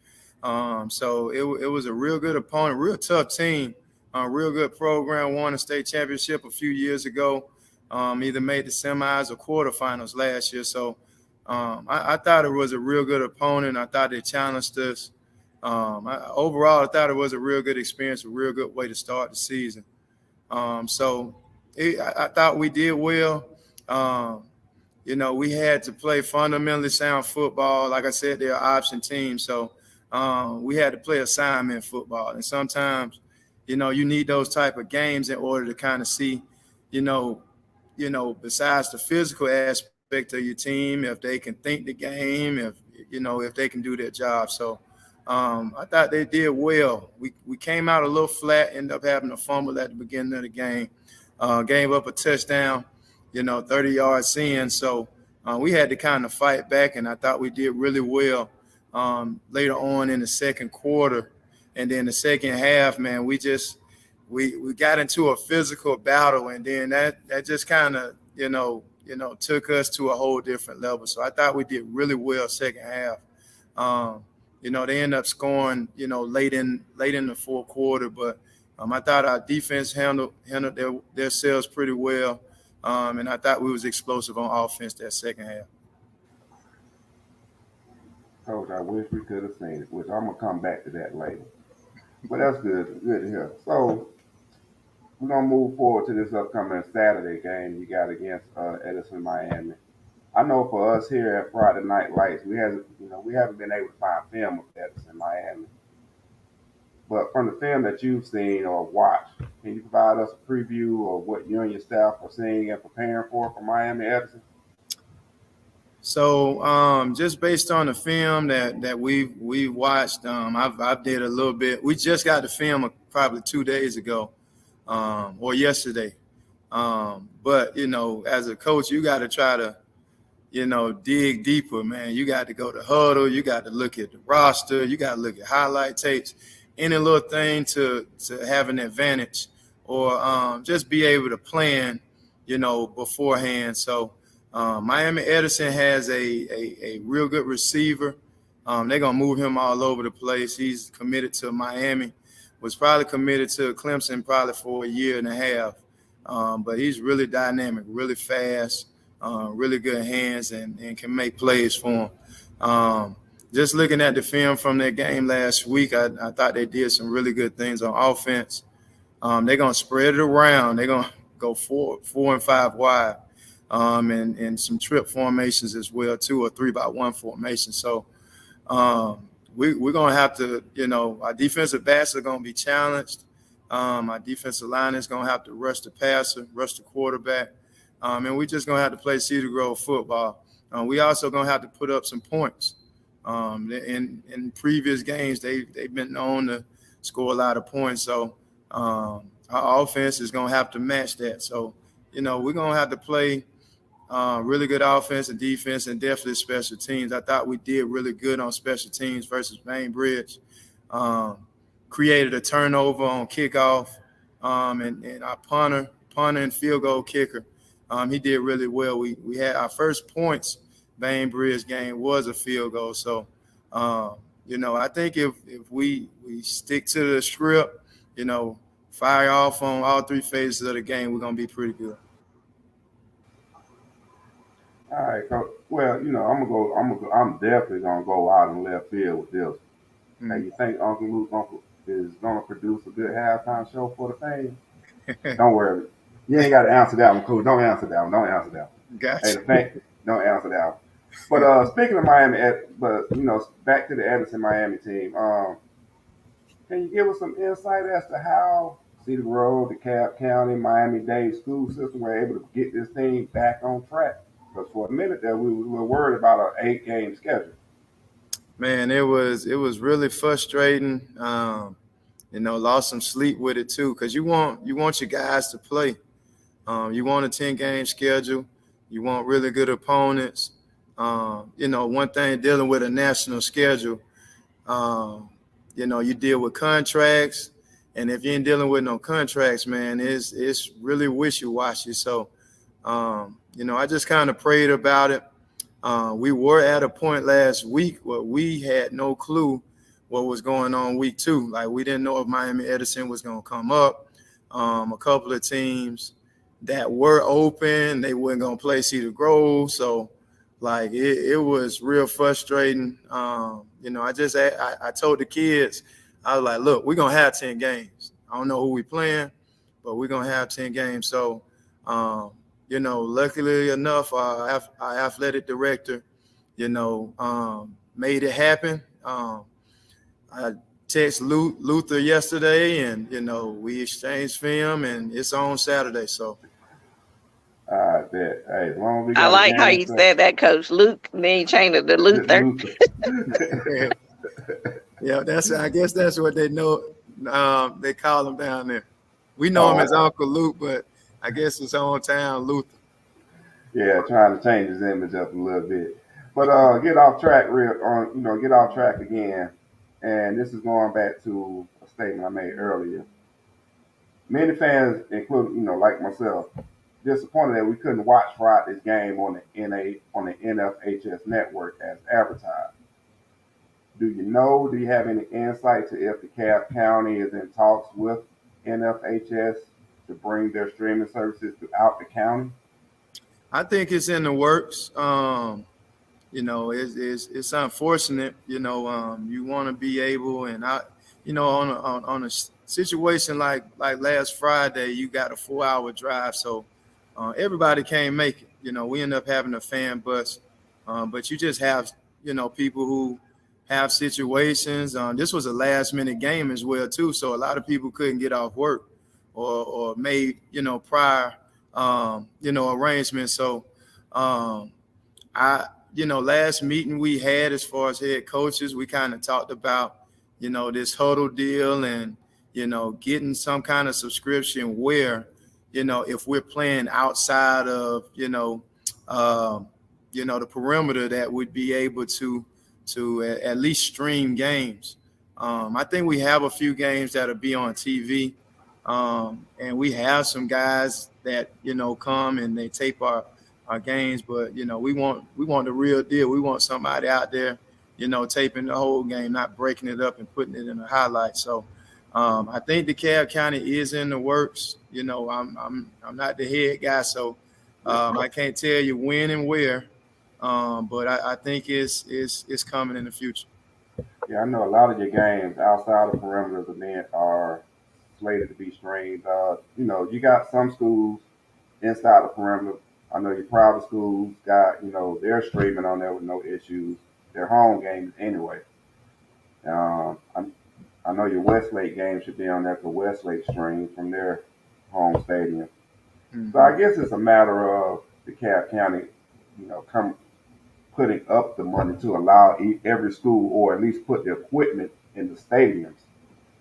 So it was a real good opponent, real tough team, real good program, won a state championship a few years ago, either made the semis or quarterfinals last year. So I thought it was a real good opponent. I thought they challenged us. Overall, I thought it was a real good experience, a real good way to start the season. I thought we did well. We had to play fundamentally sound football. Like I said, they're an option team. So we had to play assignment football. And sometimes, you need those type of games in order to kind of see, besides the physical aspect of your team, if they can think the game, if they can do their job. So I thought they did well. We came out a little flat, ended up having a fumble at the beginning of the game, gave up a touchdown, 30 yards in. So we had to kind of fight back, and I thought we did really well later on in the second quarter. And then the second half, man, we got into a physical battle, and then that just kind of, took us to a whole different level. So I thought we did really well second half. They ended up scoring, late in the fourth quarter, but I thought our defense handled themselves pretty well, and I thought we was explosive on offense that second half. Coach, I wish we could have seen it, which I'm gonna come back to that later. But that's good to hear. So we're gonna move forward to this upcoming Saturday game you got against Edison Miami. I know for us here at Friday Night Lights, we haven't been able to find film of Edison Miami. But from the film that you've seen or watched, can you provide us a preview of what you and your staff are seeing and preparing for Miami Edison? So just based on the film that we watched, I've did a little bit. We just got the film probably 2 days ago, or yesterday. But you know, as a coach, you got to try to, you know, dig deeper, man. You got to go to huddle. You got to look at the roster. You got to look at highlight tapes, any little thing to have an advantage, or just be able to plan, you know, beforehand. So Miami Edison has a real good receiver. They're gonna move him all over the place. He's committed to Miami. Was probably committed to Clemson probably for a year and a half. But he's really dynamic, really fast, really good hands, and can make plays for him. Just looking at the film from their game last week, I thought they did some really good things on offense. They're going to spread it around. They're going to go 4 and 5 wide, and some trip formations as well, too, or 3-by-1 formation. So we're going to have to, you know, our defensive backs are going to be challenged. Our defensive line is going to have to rush the passer, rush the quarterback, and we're just going to have to play Cedar Grove football. We also going to have to put up some points. In previous games, they've been known to score a lot of points, so our offense is going to have to match that. So, you know, we're going to have to play really good offense and defense, and definitely special teams. I thought we did really good on special teams versus Bainbridge. Created a turnover on kickoff, and our punter and field goal kicker, he did really well. We had our first points Bainbridge game was a field goal. So, you know, I think if we stick to the script, you know, fire off on all 3 phases of the game, we're gonna be pretty good. All right, so, well, you know, I'm definitely gonna go out in left field with this. Mm-hmm. Hey, you think Uncle Luke is gonna produce a good halftime show for the fans? Don't worry, you ain't got to answer that one, Coach. Don't answer that one. Gotcha. Hey, don't answer that one. But speaking of Miami, but you know, back to the Edison Miami team. Can you give us some insight as to how Cedar Grove, DeKalb County, Miami-Dade school system were able to get this team back on track? Because for a minute there, we were worried about an 8-game schedule. Man, it was really frustrating. You know, lost some sleep with it too, because you want your guys to play. You want a 10-game schedule. You want really good opponents. You know, one thing dealing with a national schedule, you know, you deal with contracts, and if you ain't dealing with no contracts, man, it's really wishy-washy. So, you know, I just kind of prayed about it. We were at a point last week where we had no clue what was going on week 2. Like, we didn't know if Miami Edison was going to come up. A couple of teams that were open, they weren't going to play Cedar Grove. So, like, it was real frustrating. You know, I told the kids, I was like, look, we're going to have 10 games. I don't know who we playing, but we're going to have 10 games. So, you know, luckily enough, our athletic director, you know, made it happen. I texted Luther yesterday, and, you know, we exchanged film, and it's on Saturday. So, I bet. Hey, as long as we got I like how you said that, Coach. Luke, and then you changed it to Luther. Yeah, I guess that's what they know. They call him down there. We know him as Uncle Luke, but I guess his own town, Luther. Yeah, trying to change his image up a little bit. But get off track get off track again. And this is going back to a statement I made earlier. Many fans, including, you know, like myself, disappointed that we couldn't watch Friday's game on the NFHS network as advertised. Do you have any insight to if DeKalb County is in talks with NFHS to bring their streaming services throughout the county? I think it's in the works. You know, it's unfortunate. You know, you want to be able, and you know, on a situation like last Friday, you got a 4-hour drive, so everybody can't make it. You know, we end up having a fan bus, but you just have, you know, people who have situations. This was a last minute game as well too, so a lot of people couldn't get off work or made, you know, prior you know, arrangements. So you know, last meeting we had as far as head coaches, we kind of talked about, you know, this huddle deal and, getting some kind of subscription where, if we're playing outside of, the perimeter, that would be able to at least stream games. I think we have a few games that'll be on TV, and we have some guys that come and they tape our games, but we want the real deal. We want somebody out there, taping the whole game, not breaking it up and putting it in a highlight. So I think DeKalb County is in the works. I'm not the head guy, so I can't tell you when and where. But I think it's coming in the future. Yeah, I know a lot of your games outside of perimeters event are slated to be streamed. You got some schools inside the perimeter. I know your private schools got, they're streaming on there with no issues. Their home games anyway. I know your Westlake game should be on there for Westlake stream from their home stadium. Mm-hmm. So I guess it's a matter of DeKalb County, putting up the money to allow every school, or at least put the equipment in the stadiums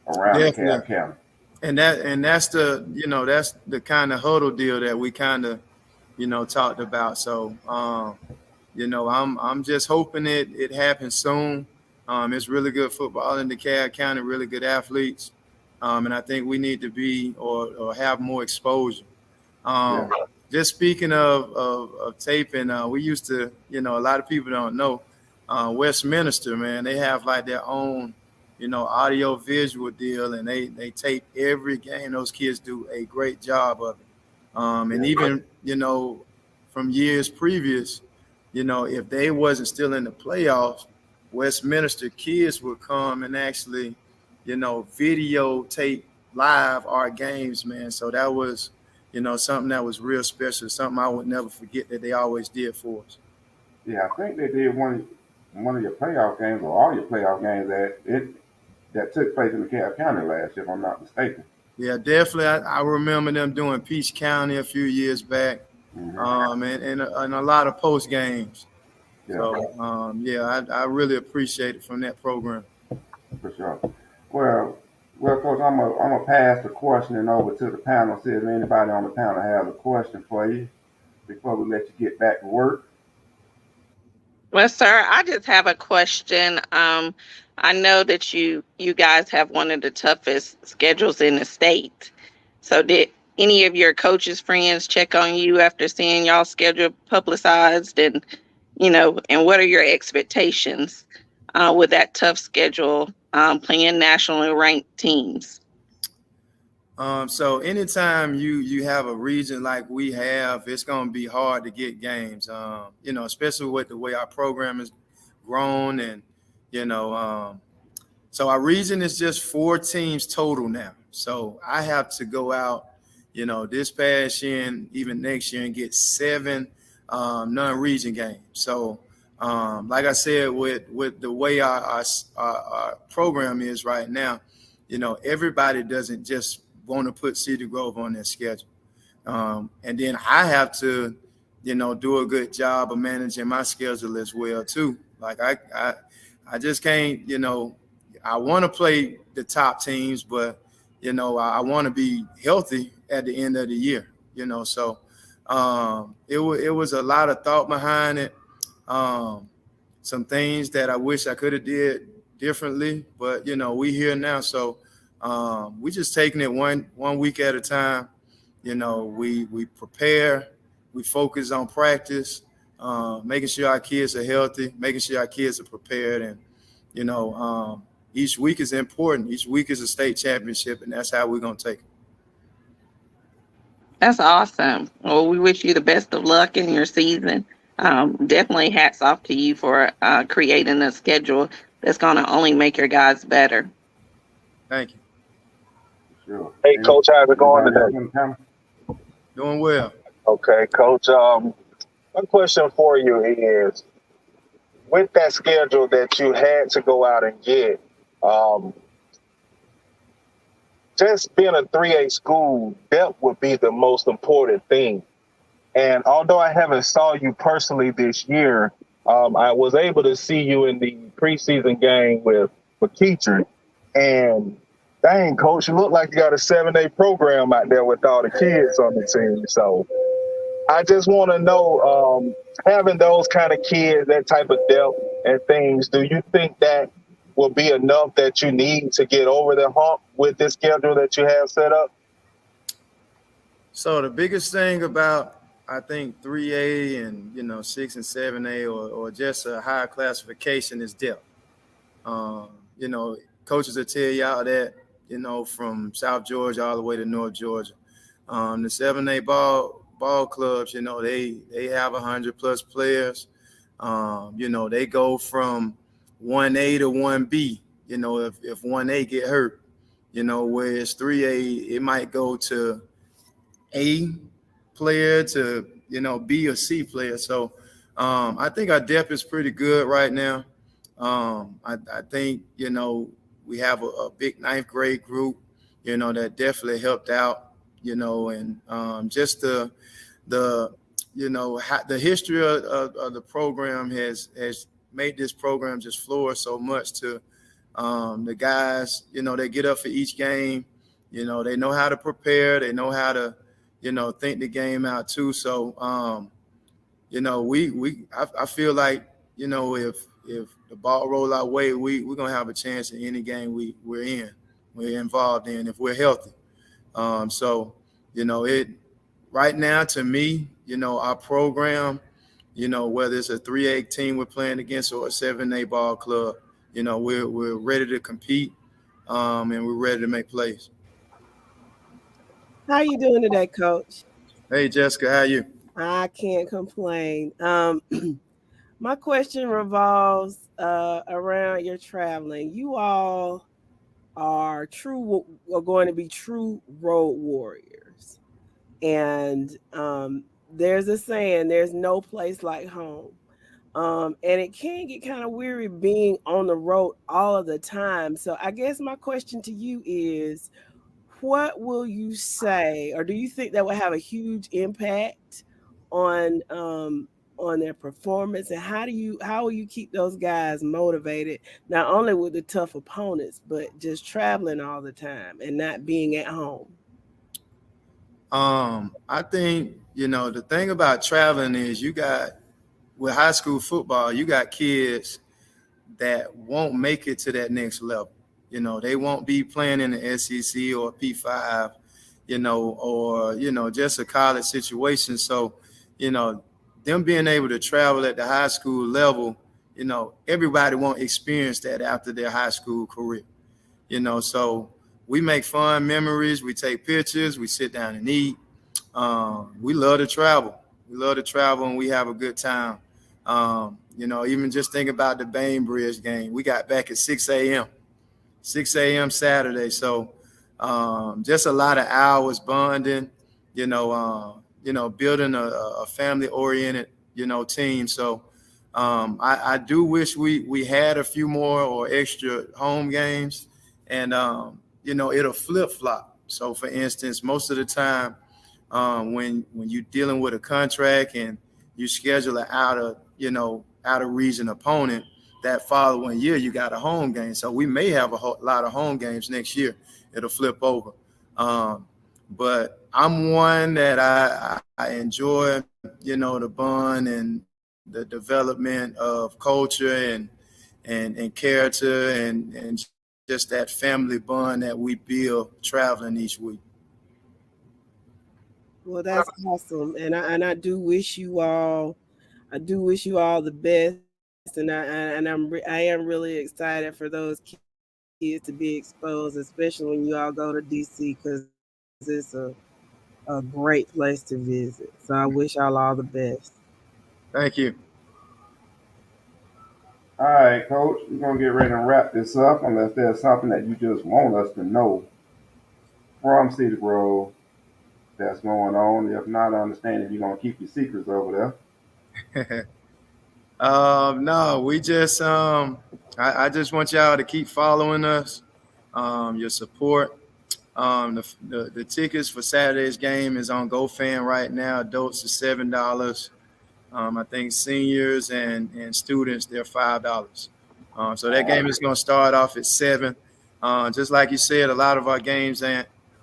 around DeKalb County. And that's the kind of huddle deal that we kind of, talked about. So, I'm just hoping it happens soon. It's really good football in DeKalb County, really good athletes. And I think we need to be or have more exposure. Just speaking of taping, we used to, a lot of people don't know, Westminster, man, they have like their own, audio visual deal, and they tape every game. Those kids do a great job of it. And even, from years previous, if they wasn't still in the playoffs, Westminster kids would come and actually, videotape live our games, man. So that was, something that was real special, something I would never forget that they always did for us. Yeah, I think they did one of your playoff games, or all your playoff games that took place in DeKalb County last year, if I'm not mistaken. Yeah, definitely. I remember them doing Peach County a few years back, mm-hmm. and a lot of post games. Yeah. So, I really appreciate it from that program. For sure. Well, Coach, I'm gonna pass the questioning over to the panel. See if anybody on the panel has a question for you before we let you get back to work. Well, sir, I just have a question. I know that you guys have one of the toughest schedules in the state. So did any of your coaches' friends check on you after seeing y'all schedule publicized, and and what are your expectations with that tough schedule, playing nationally ranked teams? So anytime you have a region like we have, it's going to be hard to get games, especially with the way our program is grown. And, so our region is just 4 teams total now. So I have to go out, this past year and even next year and get 7 non-region games. So, like I said, with the way our program is right now, everybody doesn't just want to put Cedar Grove on their schedule. And then I have to, do a good job of managing my schedule as well too. Like I just can't, I want to play the top teams, but, I want to be healthy at the end of the year, so it was a lot of thought behind it. Some things that I wish I could have did differently, but, we here now. So we just taking it one week at a time. We prepare, we focus on practice, making sure our kids are healthy, making sure our kids are prepared. And, each week is important. Each week is a state championship, and that's how we're going to take it. That's awesome. Well, we wish you the best of luck in your season. Definitely hats off to you for creating a schedule that's going to only make your guys better. Thank you. Sure. Hey, Coach, how's it going today? Doing well. Okay, Coach. One question for you is, with that schedule that you had to go out and get, just being a 3A school, depth would be the most important thing. And although I haven't saw you personally this year, I was able to see you in the preseason game with Keatron. And Dang, coach, you look like you got a 7-day program out there with all the kids on the team. So I just want to know, having those kind of kids, that type of depth and things, do you think that will be enough that you need to get over the hump with this schedule that you have set up? So the biggest thing about, I think, 3A and 6 and 7A or just a higher classification is depth. Coaches will tell y'all that, from South Georgia all the way to North Georgia. The 7A ball clubs, they have 100+ players. They go from 1A to 1B, if 1A get hurt, whereas 3A, it might go to A player to, B or C player. So I think our depth is pretty good right now. I think, we have a big 9th grade group, that definitely helped out, and just the history of the program has made this program just flourish so much to the guys, they get up for each game, they know how to prepare, they know how to, think the game out too. So, I feel like, if the ball roll our way, we're going to have a chance in any game we're involved in, if we're healthy. Right now, to me, our program, whether it's a 3A team we're playing against or a 7A ball club, we're ready to compete, and we're ready to make plays. How you doing today, Coach? Hey, Jessica, how you? I can't complain. My question revolves around your traveling. You all are going to be true road warriors. And there's a saying, there's no place like home. And it can get kind of weary being on the road all of the time. So I guess my question to you is, what will you say, or do you think that will have a huge impact on their performance, and how will you keep those guys motivated, not only with the tough opponents, but just traveling all the time and not being at home? I think, the thing about traveling is with high school football, you got kids that won't make it to that next level. They won't be playing in the SEC or P5, or, just a college situation. So, them being able to travel at the high school level, everybody won't experience that after their high school career. So we make fun memories, we take pictures, we sit down and eat. We love to travel. And we have a good time. Even just think about the Bainbridge game. We got back at 6 a.m. Saturday. So just a lot of hours bonding, building a family-oriented, team. So I do wish we had a few more or extra home games, and, it'll flip-flop. So, for instance, most of the time when you're dealing with a contract and you schedule an out of region opponent, that following year you got a home game. So we may have a lot of home games next year. It'll flip over. But I'm one that I enjoy, the bond and the development of culture and character and just that family bond that we build traveling each week. Well, that's awesome. And I do wish you all the best. And I am really excited for those kids to be exposed, especially when you all go to DC, because it's a great place to visit. So I wish y'all all the best. Thank you. All right, Coach, we're going to get ready to wrap this up unless there's something that you just want us to know from Cedar Grove that's going on. If not, I understand if you're going to keep your secrets over there. No, we just I just want y'all to keep following us, your support. The tickets for Saturday's game is on GoFan right now. Adults are $7. I think seniors and students, they're $5. So that game is going to start off at 7. Just like you said, a lot of our games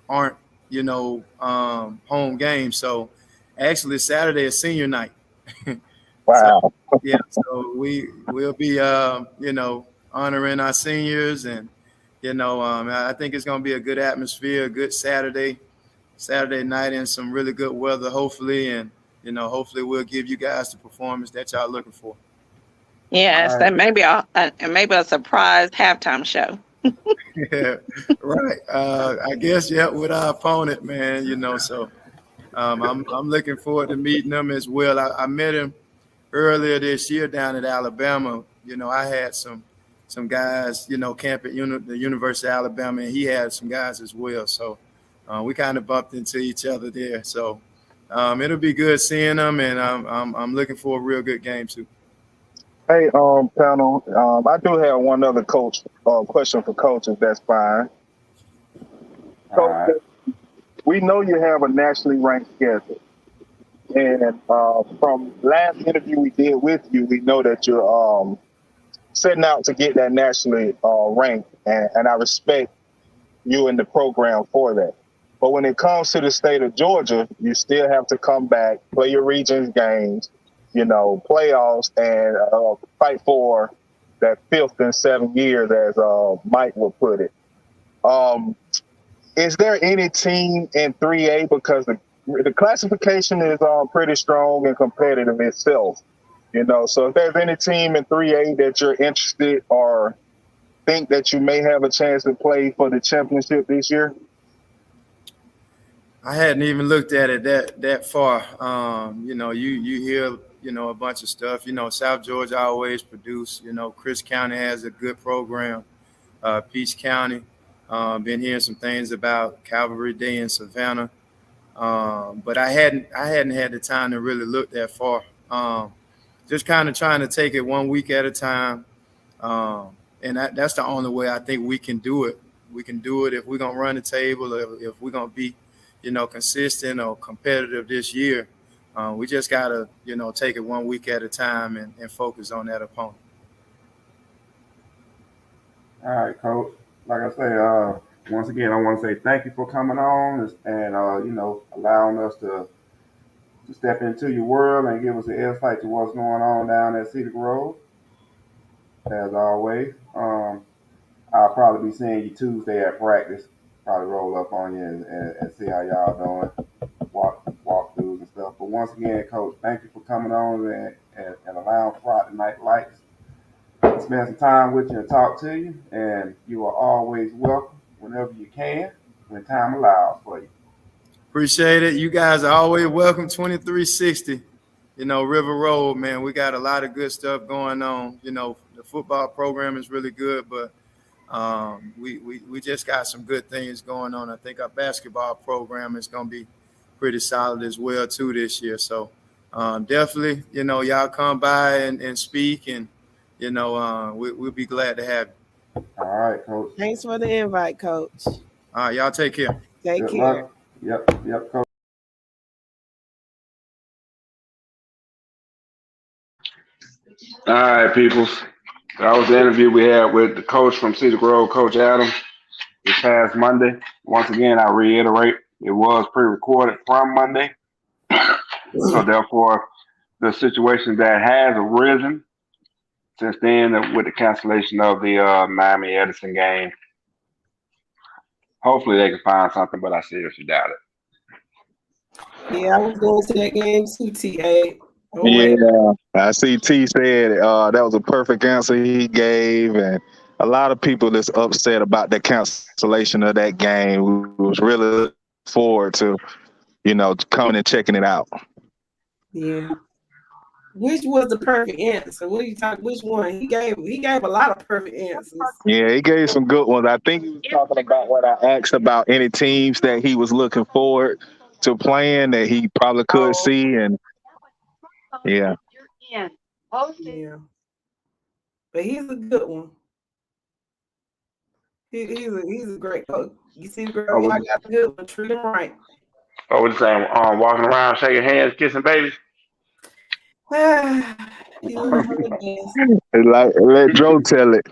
aren't home games. So actually, Saturday is senior night. Wow. So, yeah, so we'll be honoring our seniors, and I think it's going to be a good atmosphere, a good Saturday night, and some really good weather, hopefully, and hopefully we'll give you guys the performance that y'all looking for. Yes, All right. and maybe a surprise halftime show. Yeah, right. I guess with our opponent, man. So I'm looking forward to meeting them as well. I met him earlier this year down at Alabama. I had some guys, camp at the University of Alabama, and he had some guys as well. So we kind of bumped into each other there. So it'll be good seeing them, and I'm looking for a real good game too. Hey, panel. I do have one other question for Coach, if that's fine. All right. Coach, we know you have a nationally ranked schedule, and from last interview we did with you, we know that you're setting out to get that nationally ranked, and I respect you and the program for that. But when it comes to the state of Georgia, you still have to come back, play your regions games, playoffs, and fight for that 5th in 7 years, as Mike would put it. Is there any team in 3A, because the classification is pretty strong and competitive itself, so if there's any team in 3A that you're interested or think that you may have a chance to play for the championship this year? I hadn't even looked at it that far. You hear a bunch of stuff. South Georgia always produce. Chris County has a good program. Peach County, been hearing some things about Calvary Day in Savannah, but I hadn't had the time to really look that far. Just kind of trying to take it 1 week at a time, and that's the only way I think we can do it. We can do it if we're gonna run the table, if we're gonna be, consistent or competitive this year. We just gotta, take it 1 week at a time and focus on that opponent. All right, Coach. Like I say, once again, I want to say thank you for coming on and allowing us to step into your world and give us an insight to what's going on down at Cedar Grove. As always, I'll probably be seeing you Tuesday at practice. Probably roll up on you and see how y'all doing, walkthroughs and stuff. But once again, Coach, thank you for coming on and allowing Friday Night Lights to spend some time with you and talk to you. And you are always welcome whenever you can, when time allows for you. Appreciate it. You guys are always welcome. 2360, River Road, man. We got a lot of good stuff going on. The football program is really good, but we just got some good things going on. I think our basketball program is going to be pretty solid as well too this year. So definitely, y'all come by and speak, and we'll be glad to have you. All right, Coach. Thanks for the invite, Coach. All right, y'all take care. Take Good care. luck. Yep, Coach. All right, peoples. That was the interview we had with the coach from Cedar Grove, Coach Adam, this past Monday. Once again, I reiterate, it was pre-recorded from Monday. So therefore, the situation that has arisen since then with the cancellation of the Miami Edison game, hopefully they can find something, but I seriously doubt it. Yeah, I was going to that game too, TA. Yeah, I see T said that was a perfect answer he gave, and a lot of people that's upset about the cancellation of that game. We was really looking forward to, coming and checking it out. Yeah. Which was the perfect answer? What are you talking? Which one? He gave a lot of perfect answers. Yeah, he gave some good ones. I think he was talking about what I asked about any teams that he was looking forward to playing that he probably could see, and yeah. Yeah. But he's a good one. He's a great coach. You see, girl, y'all got the good one. Treat him right. Oh, what you saying? Walking around, shaking hands, kissing babies. Like, let Joe tell it.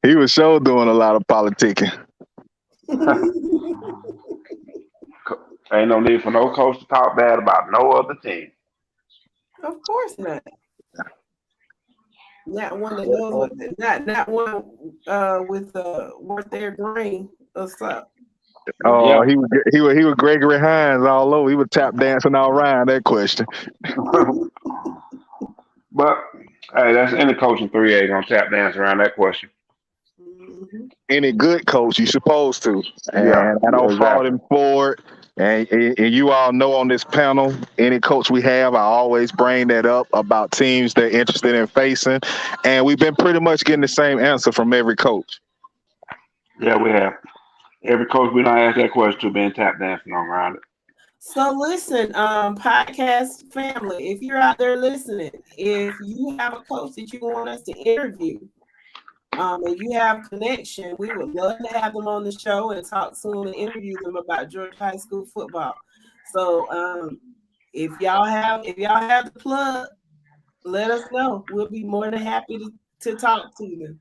He was sure doing a lot of politicking. Ain't no need for no coach to talk bad about no other team. Of course not. Not one that knows what not one with worth their grain or something. Oh, Yeah. he was Gregory Hines all over. He was tap dancing all around that question. But hey, that's any coach in 3A gonna tap dance around that question. Any good coach, you supposed to, and Yeah, I don't fault exactly. him for it. And you all know on this panel, any coach we have, I always bring that up about teams they're interested in facing, and we've been pretty much getting the same answer from every coach. Yeah, we have. Every coach we don't ask that question to been tap dancing on around it. So listen, podcast family, if you're out there listening, if you have a coach that you want us to interview, and you have connection, we would love to have them on the show and talk to them and interview them about Georgia High School football. So if y'all have the plug, let us know. We'll be more than happy to talk to them.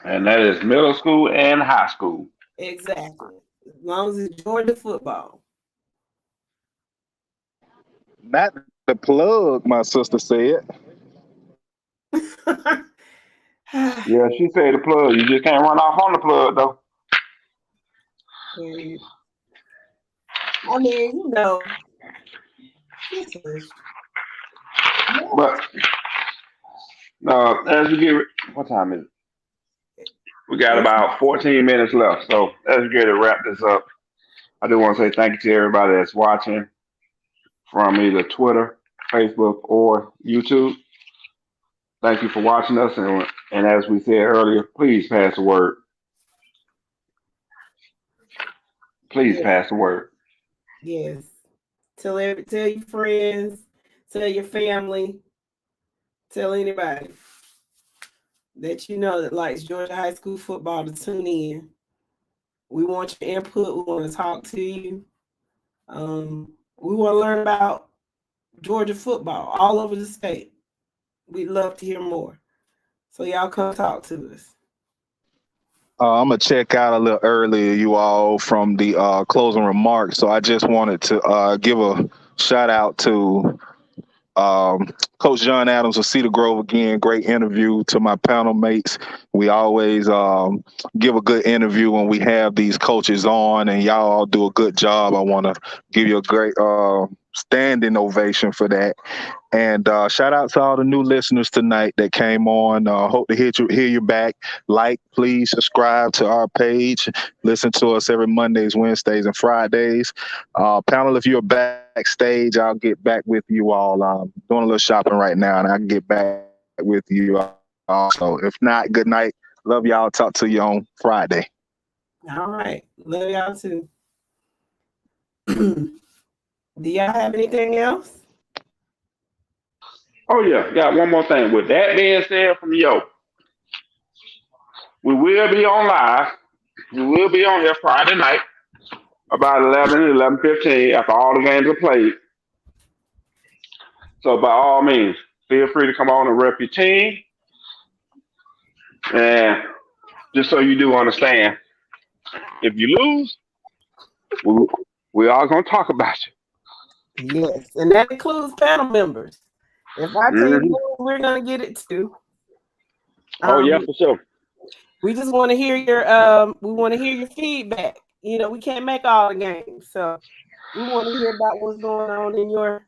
And that is middle school and high school. Exactly. As long as it's Georgia football. Not the plug, my sister said. Yeah, she said the plug. You just can't run off on the plug though. I mean, you know. But as we get, what time is it? We got about 14 minutes left. So as we get to wrap this up, I do want to say thank you to everybody that's watching from either Twitter, Facebook, or YouTube. Thank you for watching us. And as we said earlier, please pass the word. Please pass the word. Yes. Tell your friends, tell your family, tell anybody that you know that likes Georgia High School football to tune in. We want your input. We want to talk to you. We want to learn about Georgia football all over the state. We'd love to hear more. So y'all come talk to us. I'm going to check out a little earlier, you all, from the closing remarks. So I just wanted to give a shout out to Coach John Adams of Cedar Grove again. Great interview to my panel mates. We always give a good interview when we have these coaches on, and y'all all do a good job. I want to give you a great standing ovation for that. And shout out to all the new listeners tonight that came on. Hope to hear you back. Like, please subscribe to our page. Listen to us every Mondays, Wednesdays, and Fridays. Panel, if you're backstage, I'll get back with you all. I'm doing a little shopping right now, and I can get back with you also. If not, good night. Love y'all. Talk to you on Friday. All right. Love y'all too. Do y'all have anything else? Oh yeah, got one more thing. With that being said from Yo, we will be on live. We will be on here Friday night about 11:15 after all the games are played. So by all means, feel free to come on and rep your team. And just so you do understand, if you lose, we are going to talk about you. Yes, and that includes panel members. If I tell you lose, we're going to get it too. Oh yeah, for sure. We just want to hear your feedback. You know, we can't make all the games, so we want to hear about what's going on in your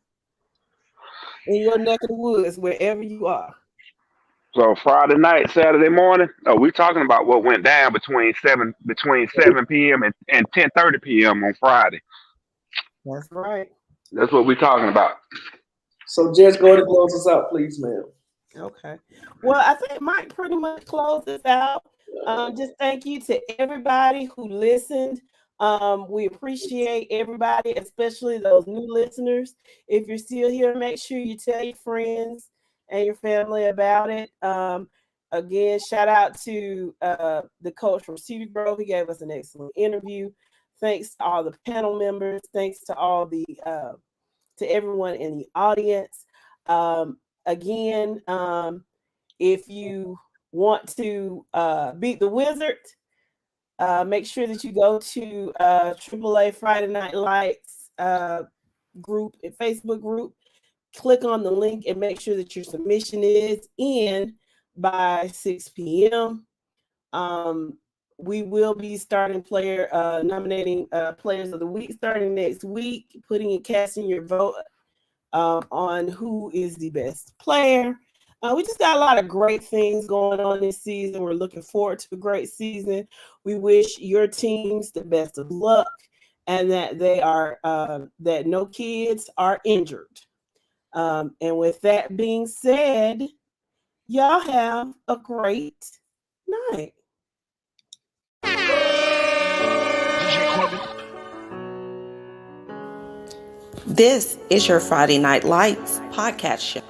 neck of the woods, wherever you are. So Friday night, Saturday morning, we're talking about what went down between 7 p.m. and 10:30 p.m. on Friday. That's right. That's what we're talking about. So just go to close us out, please, ma'am. Okay. Well, I think Mike pretty much closed this out. Just thank you to everybody who listened. We appreciate everybody, especially those new listeners. If you're still here, make sure you tell your friends and your family about it. Again, shout out to the coach from Cedar Grove. He gave us an excellent interview. Thanks to all the panel members. Thanks to all the to everyone in the audience. Again, if you want to beat the Wizard, make sure that you go to AAA Friday Night Lights group, a Facebook group. Click on the link and make sure that your submission is in by 6 p.m. We will be starting nominating players of the week starting next week, casting your vote on who is the best player. We just got a lot of great things going on this season. We're looking forward to a great season. We wish your teams the best of luck and that they are that no kids are injured. And with that being said, y'all have a great night. This is your Friday Night Lights podcast show.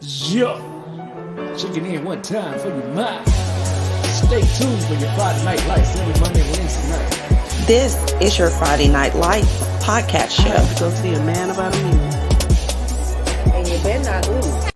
Yeah. Checking in one time for your mind. Stay tuned for your Friday Night Lights every Monday and Wednesday night. This is your Friday Night Lights podcast show. I have to go see a man about a minute. And you better not lose.